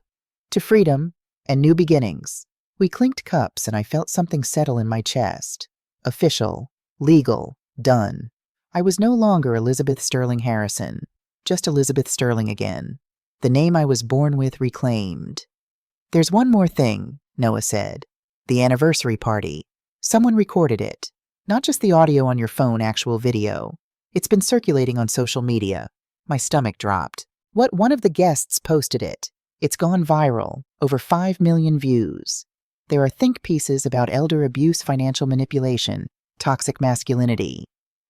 Speaker 1: "To freedom and new beginnings." We clinked cups and I felt something settle in my chest. Official, legal, done. I was no longer Elizabeth Sterling Harrison, just Elizabeth Sterling again. The name I was born with reclaimed. "There's one more thing," Noah said. "The anniversary party. Someone recorded it. Not just the audio on your phone, actual video. It's been circulating on social media." My stomach dropped. "What? One of the guests posted it. It's gone viral. Over 5 million views. There are think pieces about elder abuse, financial manipulation, toxic masculinity.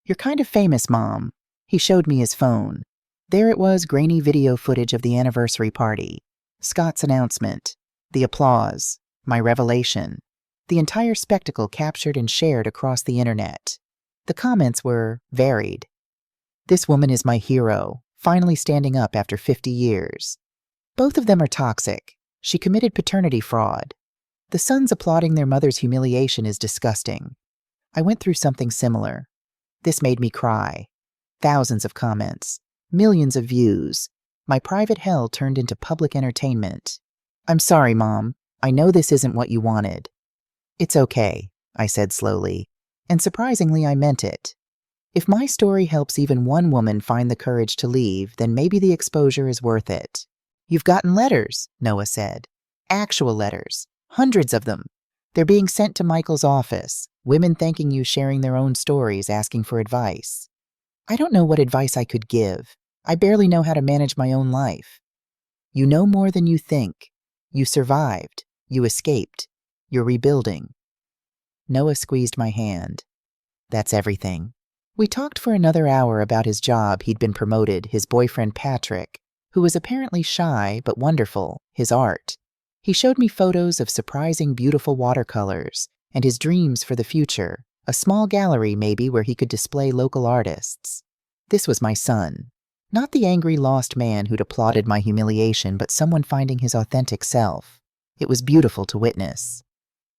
Speaker 1: You're kind of famous, Mom." He showed me his phone. There it was, grainy video footage of the anniversary party. Scott's announcement. The applause. My revelation. The entire spectacle captured and shared across the internet. The comments were varied. "This woman is my hero, finally standing up after 50 years. Both of them are toxic. She committed paternity fraud. The sons applauding their mother's humiliation is disgusting. I went through something similar. This made me cry." Thousands of comments. Millions of views. My private hell turned into public entertainment. "I'm sorry, Mom. I know this isn't what you wanted." "It's okay," I said slowly. And surprisingly, I meant it. If my story helps even one woman find the courage to leave, then maybe the exposure is worth it. "You've gotten letters," Noah said. "Actual letters. Hundreds of them. They're being sent to Michael's office. Women thanking you, sharing their own stories, asking for advice." "I don't know what advice I could give. I barely know how to manage my own life." "You know more than you think. You survived. You escaped. You're rebuilding." Noah squeezed my hand. "That's everything." We talked for another hour about his job. He'd been promoted, his boyfriend Patrick, who was apparently shy but wonderful, his art. He showed me photos of surprising, beautiful watercolors and his dreams for the future, a small gallery maybe where he could display local artists. This was my son. Not the angry, lost man who'd applauded my humiliation, but someone finding his authentic self. It was beautiful to witness.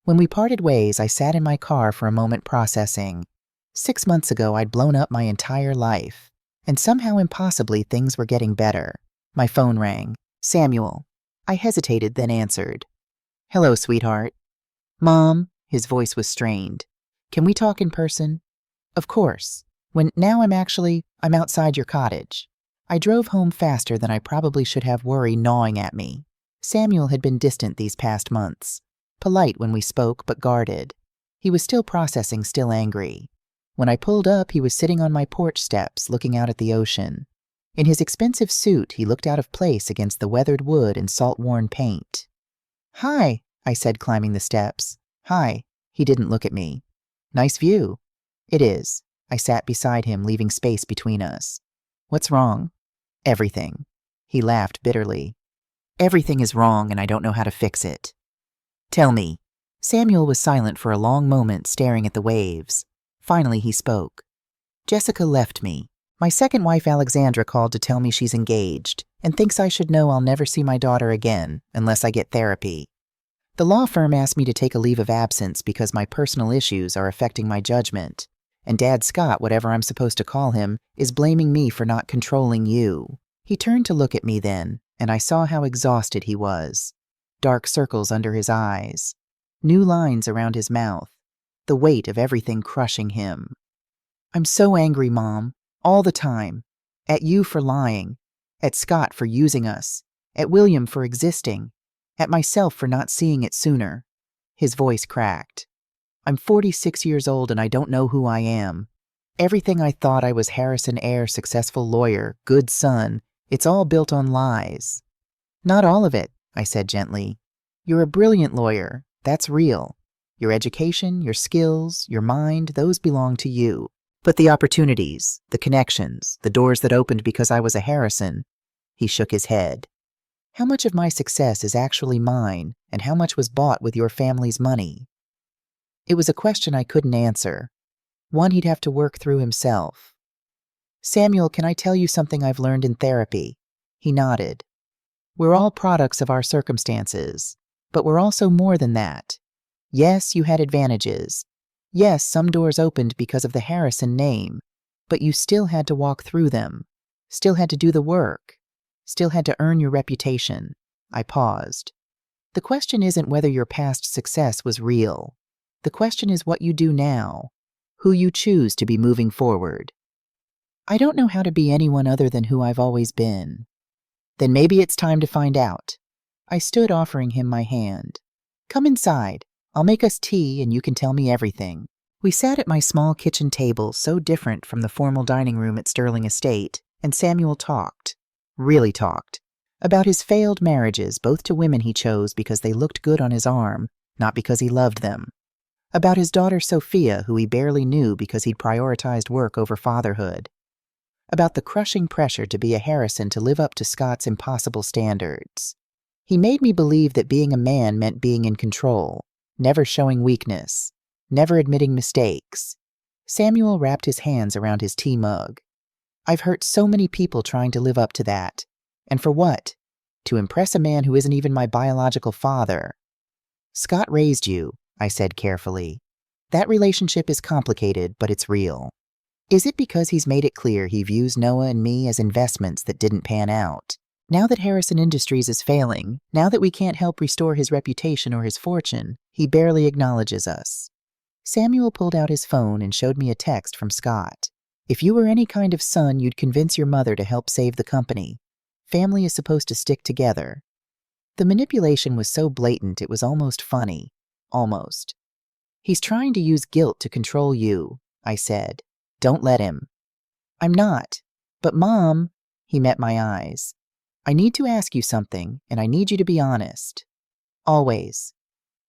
Speaker 1: When we parted ways, I sat in my car for a moment processing. 6 months ago, I'd blown up my entire life, and somehow impossibly things were getting better. My phone rang. "Samuel." I hesitated, then answered. "Hello, sweetheart." "Mom," his voice was strained. "Can we talk in person?" "Of course." When now I'm outside your cottage. I drove home faster than I probably should have, worry gnawing at me. Samuel had been distant these past months. Polite when we spoke, but guarded. He was still processing, still angry. When I pulled up, he was sitting on my porch steps, looking out at the ocean. In his expensive suit, he looked out of place against the weathered wood and salt-worn paint. "Hi," I said, climbing the steps. "Hi." He didn't look at me. "Nice view." "It is." I sat beside him, leaving space between us. "What's wrong?" "Everything." He laughed bitterly. "Everything is wrong, and I don't know how to fix it." "Tell me." Samuel was silent for a long moment, staring at the waves. Finally, he spoke. "Jessica left me. My second wife, Alexandra, called to tell me she's engaged and thinks I should know I'll never see my daughter again unless I get therapy. The law firm asked me to take a leave of absence because my personal issues are affecting my judgment, and Dad Scott, whatever I'm supposed to call him, is blaming me for not controlling you." He turned to look at me then, and I saw how exhausted he was. Dark circles under his eyes, new lines around his mouth, the weight of everything crushing him. "I'm so angry, Mom, all the time. At you for lying, at Scott for using us, at William for existing, at myself for not seeing it sooner." His voice cracked. "I'm 46 years old and I don't know who I am. Everything I thought I was, Harrison Eyre, successful lawyer, good son, it's all built on lies." "Not all of it," I said gently. "You're a brilliant lawyer. That's real. Your education, your skills, your mind, those belong to you. But the opportunities, the connections, the doors that opened because I was a Harrison," he shook his head. "How much of my success is actually mine, and how much was bought with your family's money?" It was a question I couldn't answer, one he'd have to work through himself. "Samuel, can I tell you something I've learned in therapy?" He nodded. "We're all products of our circumstances, but we're also more than that. Yes, you had advantages. Yes, some doors opened because of the Harrison name, but you still had to walk through them, still had to do the work, still had to earn your reputation." I paused. "The question isn't whether your past success was real. The question is what you do now, who you choose to be moving forward." "I don't know how to be anyone other than who I've always been." "Then maybe it's time to find out." I stood, offering him my hand. "Come inside. I'll make us tea and you can tell me everything." We sat at my small kitchen table, so different from the formal dining room at Sterling Estate, and Samuel talked, really talked, about his failed marriages, both to women he chose because they looked good on his arm, not because he loved them. About his daughter Sophia, who he barely knew because he'd prioritized work over fatherhood. About the crushing pressure to be a Harrison, to live up to Scott's impossible standards. He made me believe that being a man meant being in control, never showing weakness, never admitting mistakes. Samuel wrapped his hands around his tea mug. "I've hurt so many people trying to live up to that. And for what? To impress a man who isn't even my biological father." "Scott raised you," I said carefully. "That relationship is complicated, but it's real. Is it because he's made it clear he views Noah and me as investments that didn't pan out? Now that Harrison Industries is failing, now that we can't help restore his reputation or his fortune, he barely acknowledges us." Samuel pulled out his phone and showed me a text from Scott. "If you were any kind of son, you'd convince your mother to help save the company. Family is supposed to stick together." The manipulation was so blatant it was almost funny. Almost. "He's trying to use guilt to control you," I said. "Don't let him." "I'm not." "But Mom," he met my eyes. "I need to ask you something, and I need you to be honest. Always.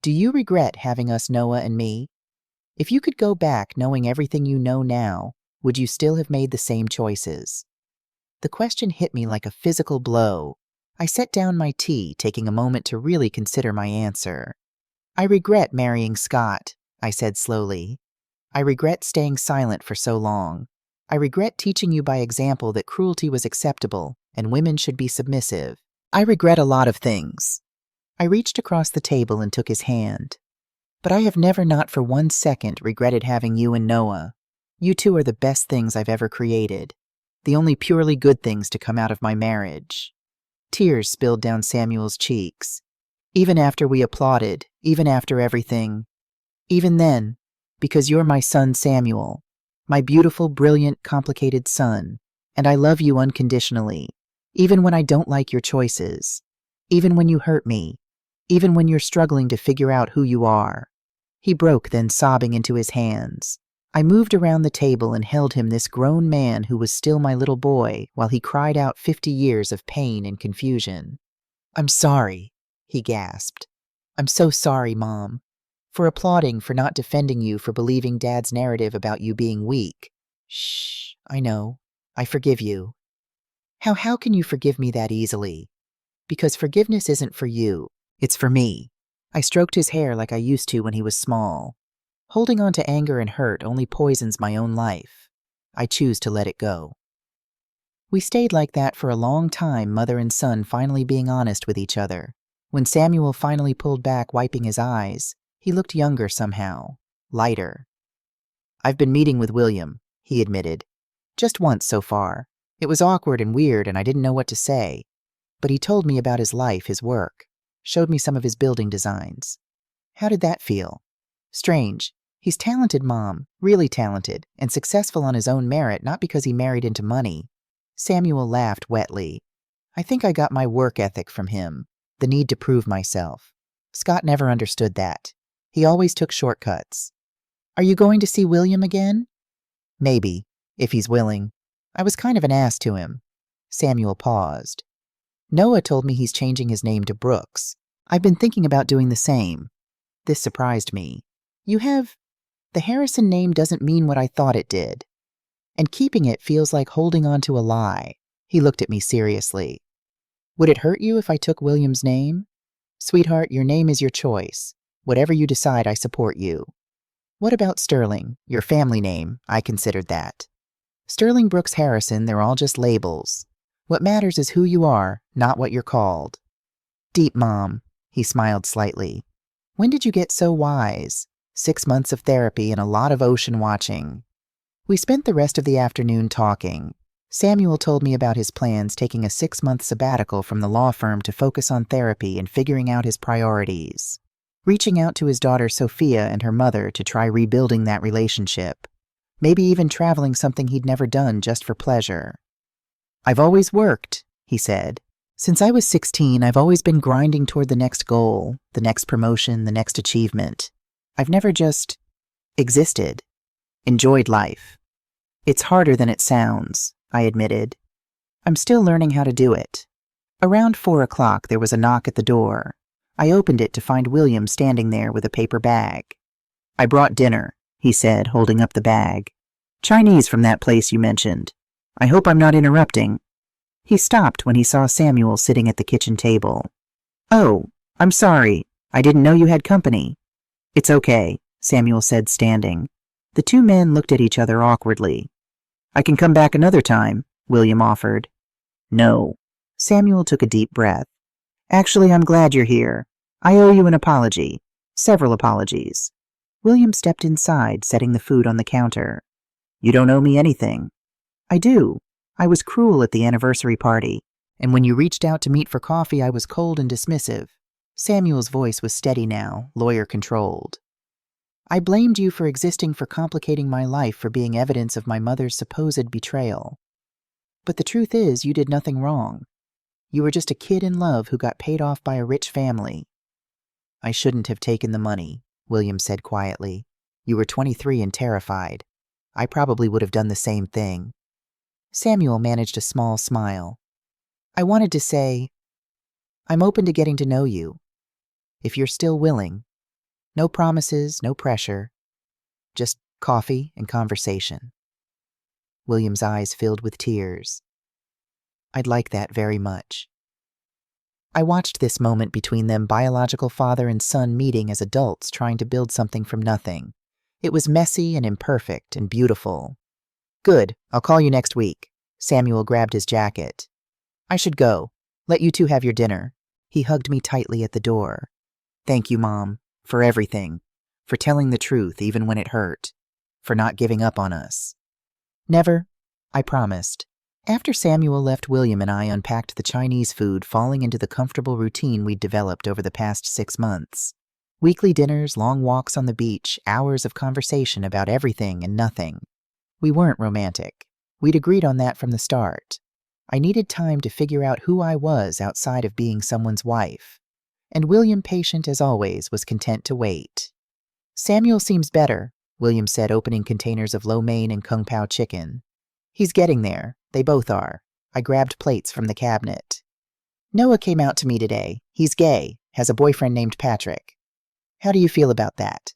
Speaker 1: Do you regret having us, Noah and me? If you could go back knowing everything you know now, would you still have made the same choices?" The question hit me like a physical blow. I set down my tea, taking a moment to really consider my answer. "I regret marrying Scott," I said slowly. "I regret staying silent for so long. I regret teaching you by example that cruelty was acceptable and women should be submissive. I regret a lot of things." I reached across the table and took his hand. "But I have never, not for 1 second, regretted having you and Noah. You two are the best things I've ever created, the only purely good things to come out of my marriage." Tears spilled down Samuel's cheeks. "Even after we applauded, even after everything. Even then, because you're my son Samuel. My beautiful, brilliant, complicated son. And I love you unconditionally, even when I don't like your choices, even when you hurt me, even when you're struggling to figure out who you are." He broke, then sobbing into his hands. I moved around the table and held him, this grown man who was still my little boy, while he cried out 50 years of pain and confusion. "I'm sorry," he gasped. "I'm so sorry, Mom. For applauding, for not defending you, for believing Dad's narrative about you being weak." "Shh, I know. I forgive you." How can you forgive me that easily?" "Because forgiveness isn't for you. It's for me." I stroked his hair like I used to when he was small. Holding on to anger and hurt only poisons my own life. I choose to let it go. We stayed like that for a long time, mother and son finally being honest with each other. When Samuel finally pulled back, wiping his eyes, he looked younger somehow, lighter. "I've been meeting with William," he admitted. "Just once so far. It was awkward and weird and I didn't know what to say. But he told me about his life, his work, showed me some of his building designs." "How did that feel?" "Strange. He's talented, Mom, really talented, and successful on his own merit, not because he married into money." Samuel laughed wetly. "I think I got my work ethic from him, the need to prove myself. Scott never understood that. He always took shortcuts." "Are you going to see William again?" "Maybe, if he's willing. I was kind of an ass to him." Samuel paused. "Noah told me he's changing his name to Brooks. I've been thinking about doing the same." This surprised me. "You have? The Harrison name doesn't mean what I thought it did. And keeping it feels like holding on to a lie." He looked at me seriously. "Would it hurt you if I took William's name?" "Sweetheart, your name is your choice. Whatever you decide, I support you." "What about Sterling, your family name?" I considered that. "Sterling Brooks Harrison, they're all just labels. What matters is who you are, not what you're called." "Deep, Mom." He smiled slightly. "When did you get so wise?" 6 months of therapy and a lot of ocean watching." We spent the rest of the afternoon talking. Samuel told me about his plans, taking a 6-month sabbatical from the law firm to focus on therapy and figuring out his priorities. Reaching out to his daughter Sophia and her mother to try rebuilding that relationship. Maybe even traveling, something he'd never done just for pleasure. "I've always worked," he said. "Since I was 16, I've always been grinding toward the next goal, the next promotion, the next achievement. I've never just existed, enjoyed life." "It's harder than it sounds," I admitted. "I'm still learning how to do it." Around 4 o'clock, there was a knock at the door. I opened it to find William standing there with a paper bag. "I brought dinner," he said, holding up the bag. "Chinese from that place you mentioned. I hope I'm not interrupting." He stopped when he saw Samuel sitting at the kitchen table. "Oh, I'm sorry. I didn't know you had company." "It's okay," Samuel said, standing. The two men looked at each other awkwardly. "I can come back another time," William offered. "No." Samuel took a deep breath. "Actually, I'm glad you're here. I owe you an apology. Several apologies." William stepped inside, setting the food on the counter. "You don't owe me anything." "I do. I was cruel at the anniversary party, and when you reached out to meet for coffee, I was cold and dismissive." Samuel's voice was steady now, lawyer-controlled. "I blamed you for existing, for complicating my life, for being evidence of my mother's supposed betrayal. But the truth is, you did nothing wrong. You were just a kid in love who got paid off by a rich family." "I shouldn't have taken the money," William said quietly. "You were 23 and terrified. I probably would have done the same thing." Samuel managed a small smile. "I wanted to say, I'm open to getting to know you. If you're still willing. No promises, no pressure. Just coffee and conversation." William's eyes filled with tears. "I'd like that very much." I watched this moment between them, biological father and son meeting as adults trying to build something from nothing. It was messy and imperfect and beautiful. "Good, I'll call you next week." Samuel grabbed his jacket. "I should go. Let you two have your dinner." He hugged me tightly at the door. "Thank you, Mom, for everything. For telling the truth even when it hurt. For not giving up on us." "Never," I promised. After Samuel left, William and I unpacked the Chinese food, falling into the comfortable routine we'd developed over the past 6 months. Weekly dinners, long walks on the beach, hours of conversation about everything and nothing. We weren't romantic. We'd agreed on that from the start. I needed time to figure out who I was outside of being someone's wife. And William, patient as always, was content to wait. Samuel seems better, William said, opening containers of lo mein and kung pao chicken. He's getting there. They both are. I grabbed plates from the cabinet. Noah came out to me today. He's gay, has a boyfriend named Patrick. How do you feel about that?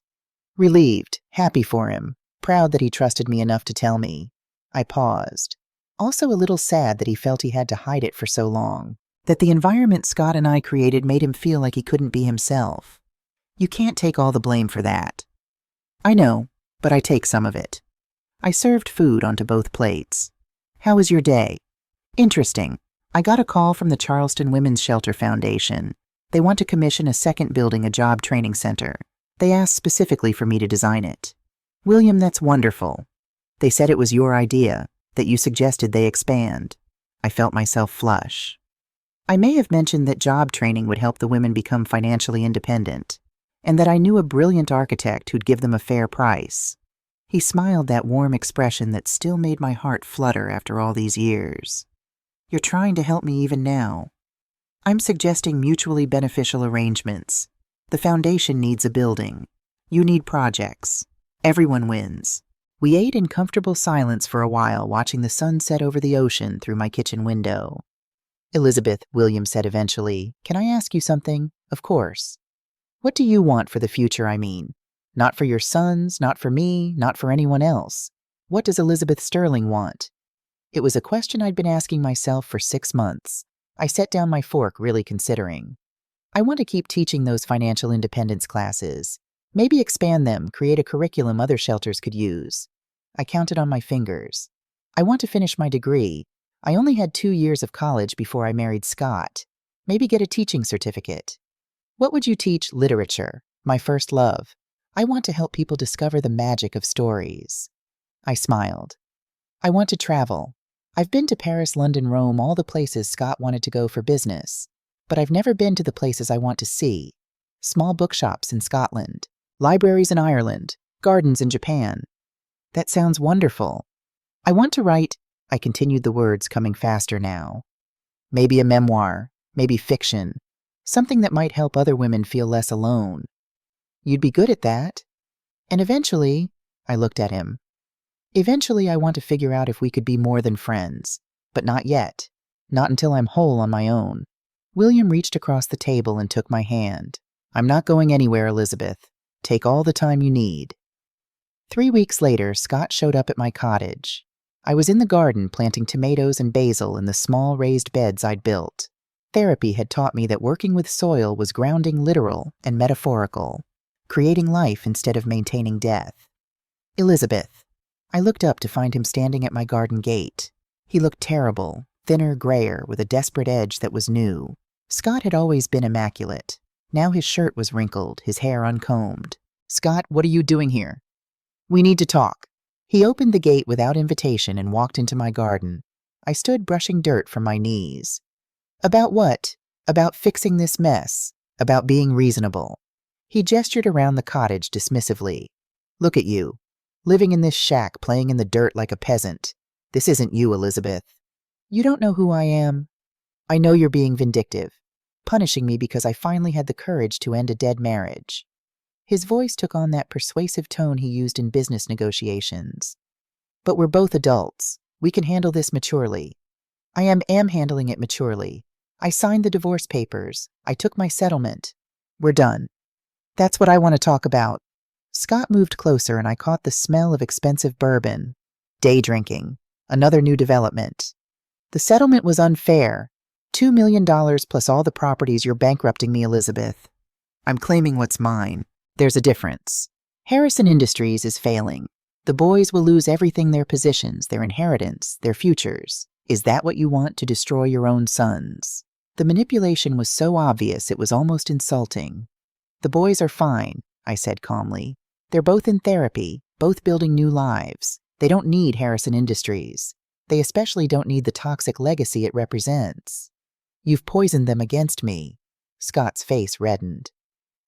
Speaker 1: Relieved, happy for him, proud that he trusted me enough to tell me. I paused. Also a little sad that he felt he had to hide it for so long. That the environment Scott and I created made him feel like he couldn't be himself. You can't take all the blame for that. I know, but I take some of it. I served food onto both plates. How was your day? Interesting. I got a call from the Charleston Women's Shelter Foundation. They want to commission a second building, a job training center. They asked specifically for me to design it. William, that's wonderful. They said it was your idea, that you suggested they expand. I felt myself flush. I may have mentioned that job training would help the women become financially independent, and that I knew a brilliant architect who'd give them a fair price. He smiled, that warm expression that still made my heart flutter after all these years. You're trying to help me even now. I'm suggesting mutually beneficial arrangements. The foundation needs a building. You need projects. Everyone wins. We ate in comfortable silence for a while, watching the sun set over the ocean through my kitchen window. Elizabeth, William said eventually, can I ask you something? Of course. What do you want for the future, I mean? Not for your sons, not for me, not for anyone else. What does Elizabeth Sterling want? It was a question I'd been asking myself for 6 months. I set down my fork, really considering. I want to keep teaching those financial independence classes. Maybe expand them, create a curriculum other shelters could use. I counted on my fingers. I want to finish my degree. I only had 2 years of college before I married Scott. Maybe get a teaching certificate. What would you teach? Literature, my first love. I want to help people discover the magic of stories. I smiled. I want to travel. I've been to Paris, London, Rome, all the places Scott wanted to go for business. But I've never been to the places I want to see. Small bookshops in Scotland, libraries in Ireland, gardens in Japan. That sounds wonderful. I want to write, I continued, the words coming faster now. Maybe a memoir, maybe fiction, something that might help other women feel less alone. You'd be good at that. And eventually, I looked at him. Eventually, I want to figure out if we could be more than friends. But not yet. Not until I'm whole on my own. William reached across the table and took my hand. I'm not going anywhere, Elizabeth. Take all the time you need. 3 weeks later, Scott showed up at my cottage. I was in the garden planting tomatoes and basil in the small raised beds I'd built. Therapy had taught me that working with soil was grounding, literal and metaphorical, creating life instead of maintaining death. Elizabeth. I looked up to find him standing at my garden gate. He looked terrible, thinner, grayer, with a desperate edge that was new. Scott had always been immaculate. Now his shirt was wrinkled, his hair uncombed. Scott, what are you doing here? We need to talk. He opened the gate without invitation and walked into my garden. I stood brushing dirt from my knees. About what? About fixing this mess. About being reasonable. He gestured around the cottage dismissively. Look at you. Living in this shack, playing in the dirt like a peasant. This isn't you, Elizabeth. You don't know who I am. I know you're being vindictive, punishing me because I finally had the courage to end a dead marriage. His voice took on that persuasive tone he used in business negotiations. But we're both adults. We can handle this maturely. I am handling it maturely. I signed the divorce papers. I took my settlement. We're done. That's what I want to talk about. Scott moved closer and I caught the smell of expensive bourbon. Day drinking. Another new development. The settlement was unfair. $2 million plus all the properties. You're bankrupting me, Elizabeth. I'm claiming what's mine. There's a difference. Harrison Industries is failing. The boys will lose everything, their positions, their inheritance, their futures. Is that what you want, to destroy your own sons? The manipulation was so obvious it was almost insulting. The boys are fine, I said calmly. They're both in therapy, both building new lives. They don't need Harrison Industries. They especially don't need the toxic legacy it represents. You've poisoned them against me. Scott's face reddened.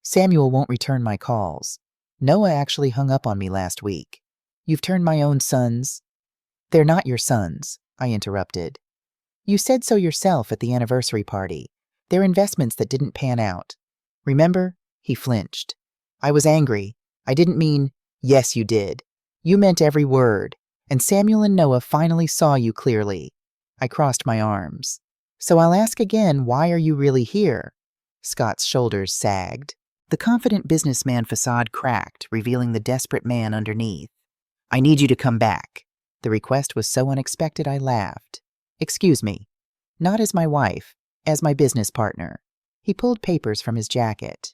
Speaker 1: Samuel won't return my calls. Noah actually hung up on me last week. You've turned my own sons. They're not your sons, I interrupted. You said so yourself at the anniversary party. They're investments that didn't pan out. Remember? He flinched. I was angry. I didn't mean, yes, you did. You meant every word. And Samuel and Noah finally saw you clearly. I crossed my arms. So I'll ask again, why are you really here? Scott's shoulders sagged. The confident businessman facade cracked, revealing the desperate man underneath. I need you to come back. The request was so unexpected I laughed. Excuse me. Not as my wife, as my business partner. He pulled papers from his jacket.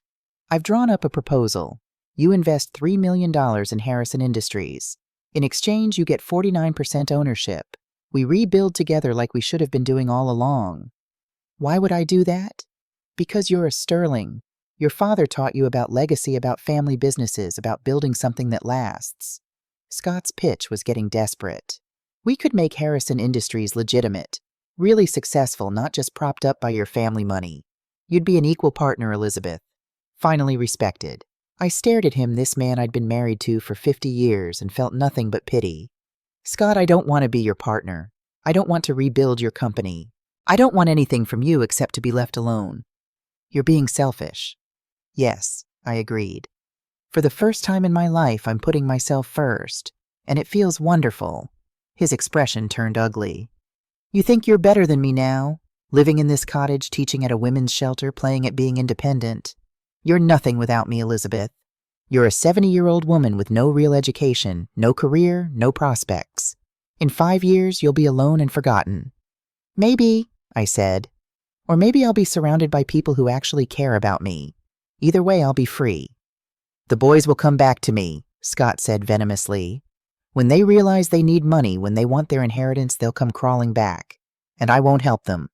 Speaker 1: I've drawn up a proposal. You invest $3 million in Harrison Industries. In exchange, you get 49% ownership. We rebuild together like we should have been doing all along. Why would I do that? Because you're a sterling. Your father taught you about legacy, about family businesses, about building something that lasts. Scott's pitch was getting desperate. We could make Harrison Industries legitimate, really successful, not just propped up by your family money. You'd be an equal partner, Elizabeth. Finally respected. I stared at him, this man I'd been married to for 50 years, and felt nothing but pity. Scott, I don't want to be your partner. I don't want to rebuild your company. I don't want anything from you except to be left alone. You're being selfish. Yes, I agreed. For the first time in my life, I'm putting myself first, and it feels wonderful. His expression turned ugly. You think you're better than me now? Living in this cottage, teaching at a women's shelter, playing at being independent. You're nothing without me, Elizabeth. You're a 70-year-old woman with no real education, no career, no prospects. In 5 years, you'll be alone and forgotten. Maybe, I said. Or maybe I'll be surrounded by people who actually care about me. Either way, I'll be free. The boys will come back to me, Scott said venomously. When they realize they need money, when they want their inheritance, they'll come crawling back. And I won't help them.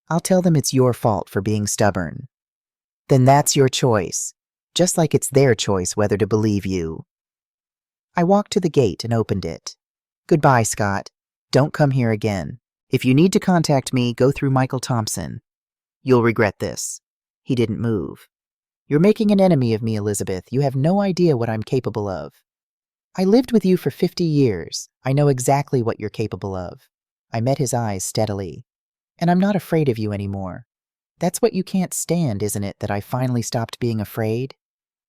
Speaker 1: I'll tell them it's your fault for being stubborn. Then that's your choice, just like it's their choice whether to believe you. I walked to the gate and opened it. Goodbye, Scott. Don't come here again. If you need to contact me, go through Michael Thompson. You'll regret this. He didn't move. You're making an enemy of me, Elizabeth. You have no idea what I'm capable of. I lived with you for 50 years. I know exactly what you're capable of. I met his eyes steadily. And I'm not afraid of you anymore. That's what you can't stand, isn't it, that I finally stopped being afraid?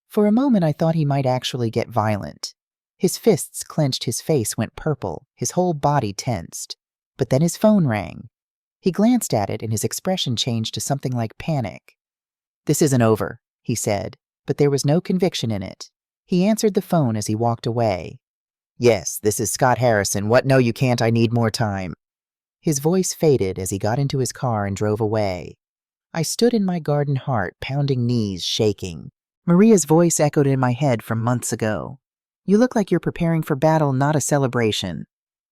Speaker 1: For a moment I thought he might actually get violent. His fists clenched, his face went purple, his whole body tensed. But then his phone rang. He glanced at it and his expression changed to something like panic. This isn't over, he said, but there was no conviction in it. He answered the phone as he walked away. Yes, this is Scott Harrison. What? No, you can't. I need more time. His voice faded as he got into his car and drove away. I stood in my garden heart, pounding knees, shaking. Maria's voice echoed in my head from months ago. You look like you're preparing for battle, not a celebration.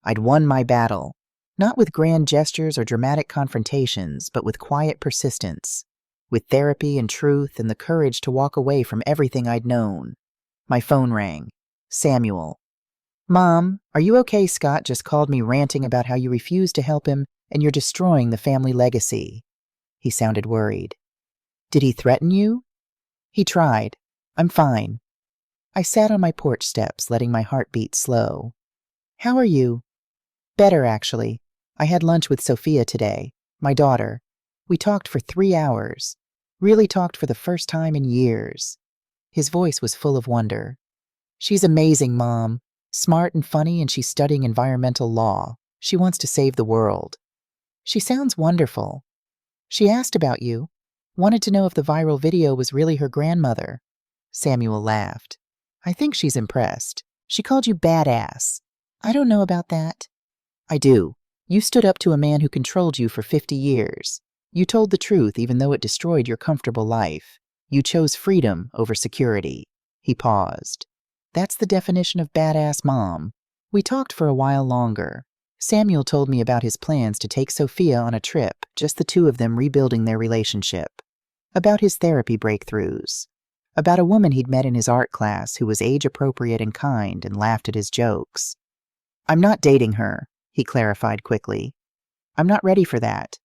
Speaker 1: I'd won my battle, not with grand gestures or dramatic confrontations, but with quiet persistence, with therapy and truth and the courage to walk away from everything I'd known. My phone rang. Samuel. Mom, are you okay? Scott just called me ranting about how you refuse to help him and you're destroying the family legacy. He sounded worried. Did he threaten you? He tried. I'm fine. I sat on my porch steps, letting my heart beat slow. How are you? Better, actually. I had lunch with Sophia today, my daughter. We talked for 3 hours. Really talked for the first time in years. His voice was full of wonder. She's amazing, Mom. Smart and funny, and she's studying environmental law. She wants to save the world. She sounds wonderful. She asked about you. Wanted to know if the viral video was really her grandmother. Samuel laughed. I think she's impressed. She called you badass. I don't know about that. I do. You stood up to a man who controlled you for 50 years. You told the truth even though it destroyed your comfortable life. You chose freedom over security. He paused. That's the definition of badass, Mom. We talked for a while longer. Samuel told me about his plans to take Sophia on a trip, just the two of them rebuilding their relationship. About his therapy breakthroughs. About a woman he'd met in his art class who was age-appropriate and kind and laughed at his jokes. I'm not dating her, he clarified quickly. I'm not ready for that.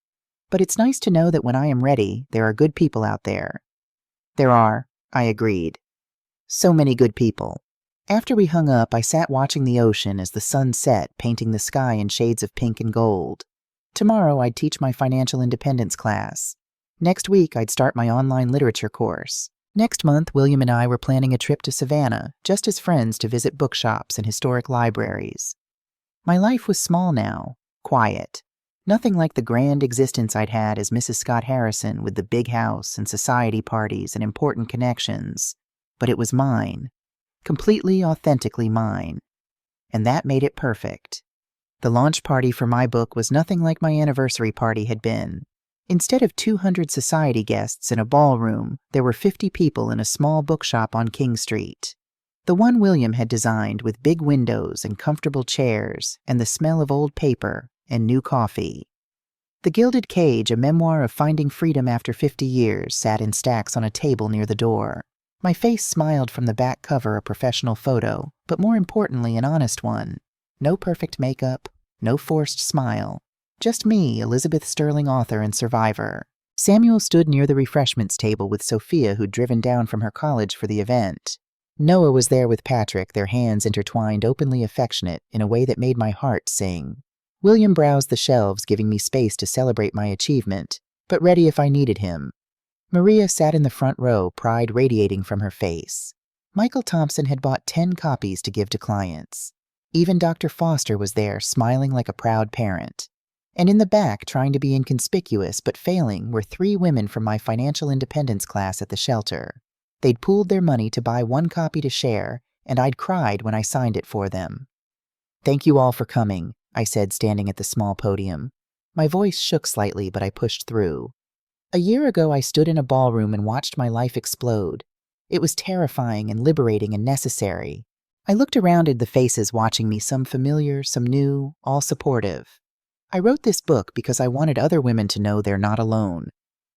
Speaker 1: But it's nice to know that when I am ready, there are good people out there. There are, I agreed. So many good people. After we hung up, I sat watching the ocean as the sun set, painting the sky in shades of pink and gold. Tomorrow, I'd teach my financial independence class. Next week, I'd start my online literature course. Next month, William and I were planning a trip to Savannah, just as friends to visit bookshops and historic libraries. My life was small now, quiet. Nothing like the grand existence I'd had as Mrs. Scott Harrison with the big house and society parties and important connections. But it was mine. Completely, authentically mine. And that made it perfect. The launch party for my book was nothing like my anniversary party had been. Instead of 200 society guests in a ballroom, there were 50 people in a small bookshop on King Street. The one William had designed with big windows and comfortable chairs and the smell of old paper and new coffee. The Gilded Cage, a memoir of finding freedom after 50 years, sat in stacks on a table near the door. My face smiled from the back cover, a professional photo, but more importantly, an honest one. No perfect makeup, no forced smile. Just me, Elizabeth Sterling, author and survivor. Samuel stood near the refreshments table with Sophia, who'd driven down from her college for the event. Noah was there with Patrick, their hands intertwined, openly affectionate, in a way that made my heart sing. William browsed the shelves, giving me space to celebrate my achievement, but ready if I needed him. Maria sat in the front row, pride radiating from her face. Michael Thompson had bought 10 copies to give to clients. Even Dr. Foster was there, smiling like a proud parent. And in the back, trying to be inconspicuous but failing, were 3 women from my financial independence class at the shelter. They'd pooled their money to buy 1 copy to share, and I'd cried when I signed it for them. "Thank you all for coming," I said, standing at the small podium. My voice shook slightly, but I pushed through. A year ago, I stood in a ballroom and watched my life explode. It was terrifying and liberating and necessary. I looked around at the faces watching me, some familiar, some new, all supportive. I wrote this book because I wanted other women to know they're not alone,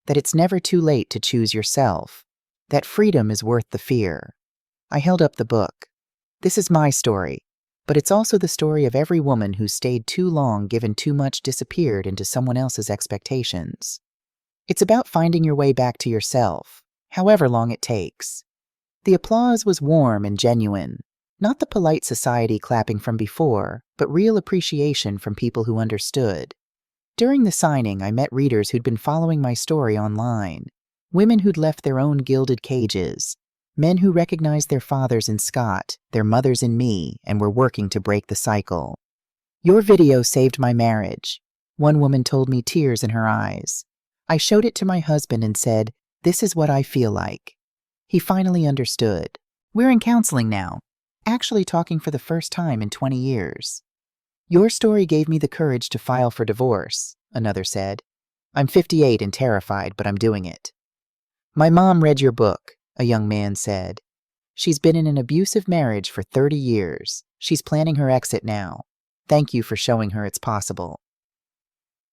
Speaker 1: that it's never too late to choose yourself, that freedom is worth the fear. I held up the book. This is my story, but it's also the story of every woman who stayed too long, given too much, disappeared into someone else's expectations. It's about finding your way back to yourself, however long it takes. The applause was warm and genuine, not the polite society clapping from before, but real appreciation from people who understood. During the signing, I met readers who'd been following my story online, women who'd left their own gilded cages, men who recognized their fathers in Scott, their mothers in me, and were working to break the cycle. "Your video saved my marriage," one woman told me, tears in her eyes. I showed it to my husband and said, "This is what I feel like." He finally understood. We're in counseling now, actually talking for the first time in 20 years. "Your story gave me the courage to file for divorce," another said. "I'm 58 and terrified, but I'm doing it." "My mom read your book," a young man said. "She's been in an abusive marriage for 30 years. She's planning her exit now. Thank you for showing her it's possible."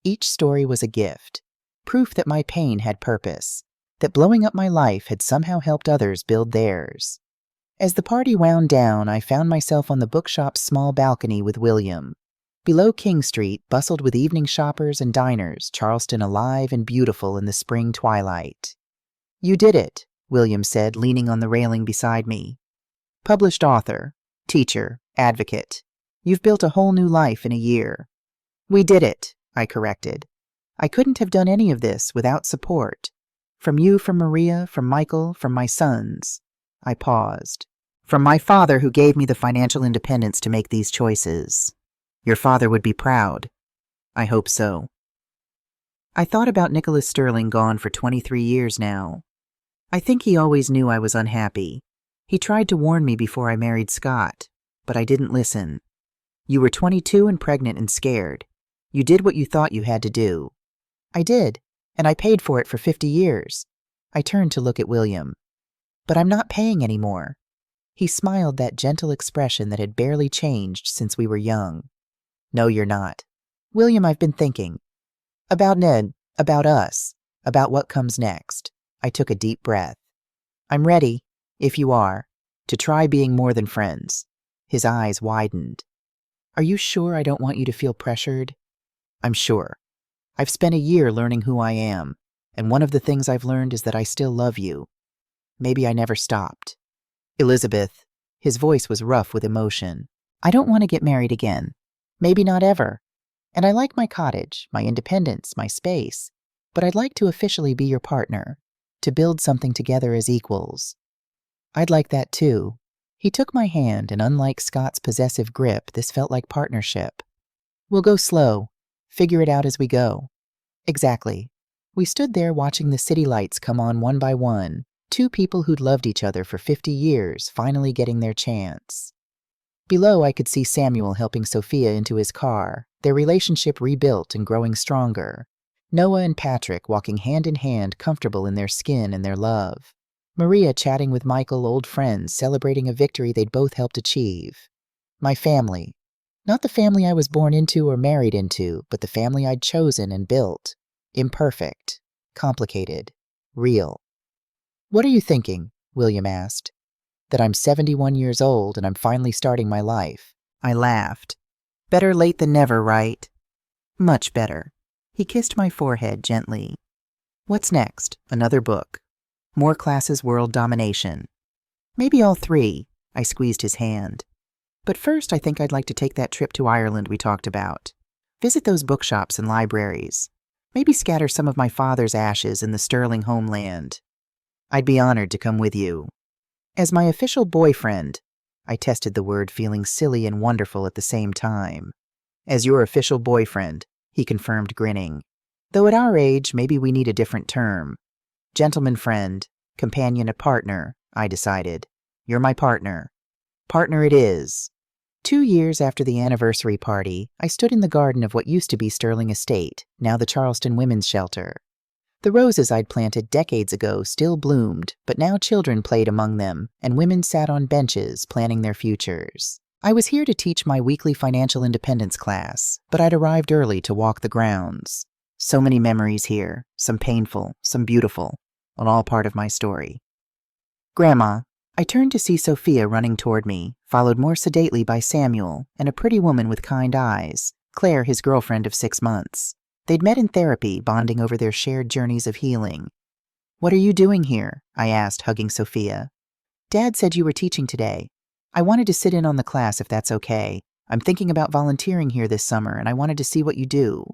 Speaker 1: Each story was a gift. Proof that my pain had purpose, that blowing up my life had somehow helped others build theirs. As the party wound down, I found myself on the bookshop's small balcony with William. Below King Street bustled with evening shoppers and diners, Charleston alive and beautiful in the spring twilight. "You did it," William said, leaning on the railing beside me. "Published author, teacher, advocate. You've built a whole new life in a year." "We did it," I corrected. "I couldn't have done any of this without support. From you, from Maria, from Michael, from my sons." I paused. "From my father, who gave me the financial independence to make these choices. Your father would be proud." "I hope so." I thought about Nicholas Sterling, gone for 23 years now. I think he always knew I was unhappy. He tried to warn me before I married Scott, but I didn't listen. "You were 22 and pregnant and scared. You did what you thought you had to do." "I did, and I paid for it for 50 years. I turned to look at William. "But I'm not paying anymore." He smiled, that gentle expression that had barely changed since we were young. "No, you're not." "William, I've been thinking. About Ned, about us, about what comes next." I took a deep breath. "I'm ready, if you are, to try being more than friends." His eyes widened. "Are you sure I don't want you to feel pressured?" "I'm sure. I've spent a year learning who I am, and one of the things I've learned is that I still love you. Maybe I never stopped." "Elizabeth," His voice was rough with emotion. I don't want to get married again. Maybe not ever. And I like my cottage, my independence, my space. But I'd like to officially be your partner, to build something together as equals. I'd like that too. He took my hand, and unlike Scott's possessive grip, this felt like partnership. We'll go slow, figure it out as we go. Exactly. We stood there watching the city lights come on one by one, two people who'd loved each other for 50 years finally getting their chance. Below, I could see Samuel helping Sophia into his car, their relationship rebuilt and growing stronger. Noah and Patrick walking hand in hand, comfortable in their skin and their love. Maria chatting with Michael, old friends, celebrating a victory they'd both helped achieve. My family. Not the family I was born into or married into, but the family I'd chosen and built. Imperfect, complicated, real. What are you thinking? William asked. That I'm 71 years old and I'm finally starting my life. I laughed. Better late than never, right? Much better. He kissed my forehead gently. What's next? Another book. More classes, world domination. Maybe all 3. I squeezed his hand. But first, I think I'd like to take that trip to Ireland we talked about. Visit those bookshops and libraries. Maybe scatter some of my father's ashes in the sterling homeland. I'd be honored to come with you. As my official boyfriend, I tested the word, feeling silly and wonderful at the same time. As your official boyfriend, he confirmed, grinning. Though at our age, maybe we need a different term. Gentleman friend, companion, a partner, I decided. You're my partner. Partner it is. 2 years after the anniversary party, I stood in the garden of what used to be Sterling Estate, now the Charleston Women's Shelter. The roses I'd planted decades ago still bloomed, but now children played among them, and women sat on benches planning their futures. I was here to teach my weekly financial independence class, but I'd arrived early to walk the grounds. So many memories here, some painful, some beautiful, and all part of my story. Grandma, I turned to see Sophia running toward me, followed more sedately by Samuel and a pretty woman with kind eyes, Claire, his girlfriend of 6 months. They'd met in therapy, bonding over their shared journeys of healing. What are you doing here? I asked, hugging Sophia. Dad said you were teaching today. I wanted to sit in on the class if that's okay. I'm thinking about volunteering here this summer, and I wanted to see what you do.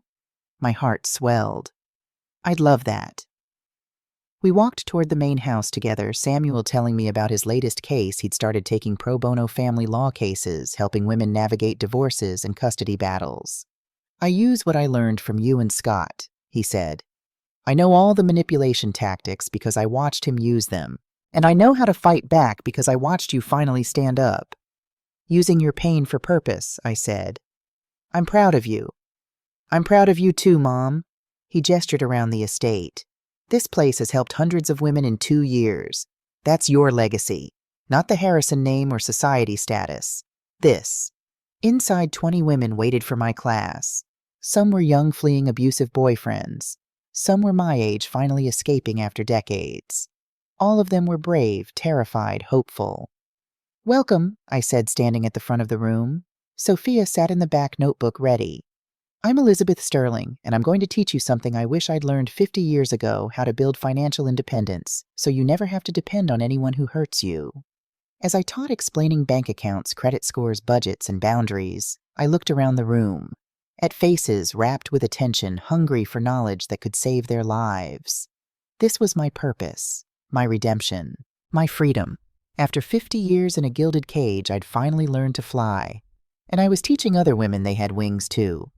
Speaker 1: My heart swelled. I'd love that. We walked toward the main house together, Samuel telling me about his latest case. He'd started taking pro bono family law cases, helping women navigate divorces and custody battles. I use what I learned from you and Scott, he said. I know all the manipulation tactics because I watched him use them, and I know how to fight back because I watched you finally stand up. Using your pain for purpose, I said. I'm proud of you. I'm proud of you too, Mom. He gestured around the estate. This place has helped hundreds of women in 2 years. That's your legacy, not the Harrison name or society status. This. Inside, 20 women waited for my class. Some were young, fleeing abusive boyfriends. Some were my age, finally escaping after decades. All of them were brave, terrified, hopeful. Welcome, I said, standing at the front of the room. Sophia sat in the back, notebook ready. I'm Elizabeth Sterling, and I'm going to teach you something I wish I'd learned 50 years ago, how to build financial independence, so you never have to depend on anyone who hurts you. As I taught, explaining bank accounts, credit scores, budgets, and boundaries, I looked around the room, at faces rapt with attention, hungry for knowledge that could save their lives. This was my purpose, my redemption, my freedom. After 50 years in a gilded cage, I'd finally learned to fly. And I was teaching other women they had wings too.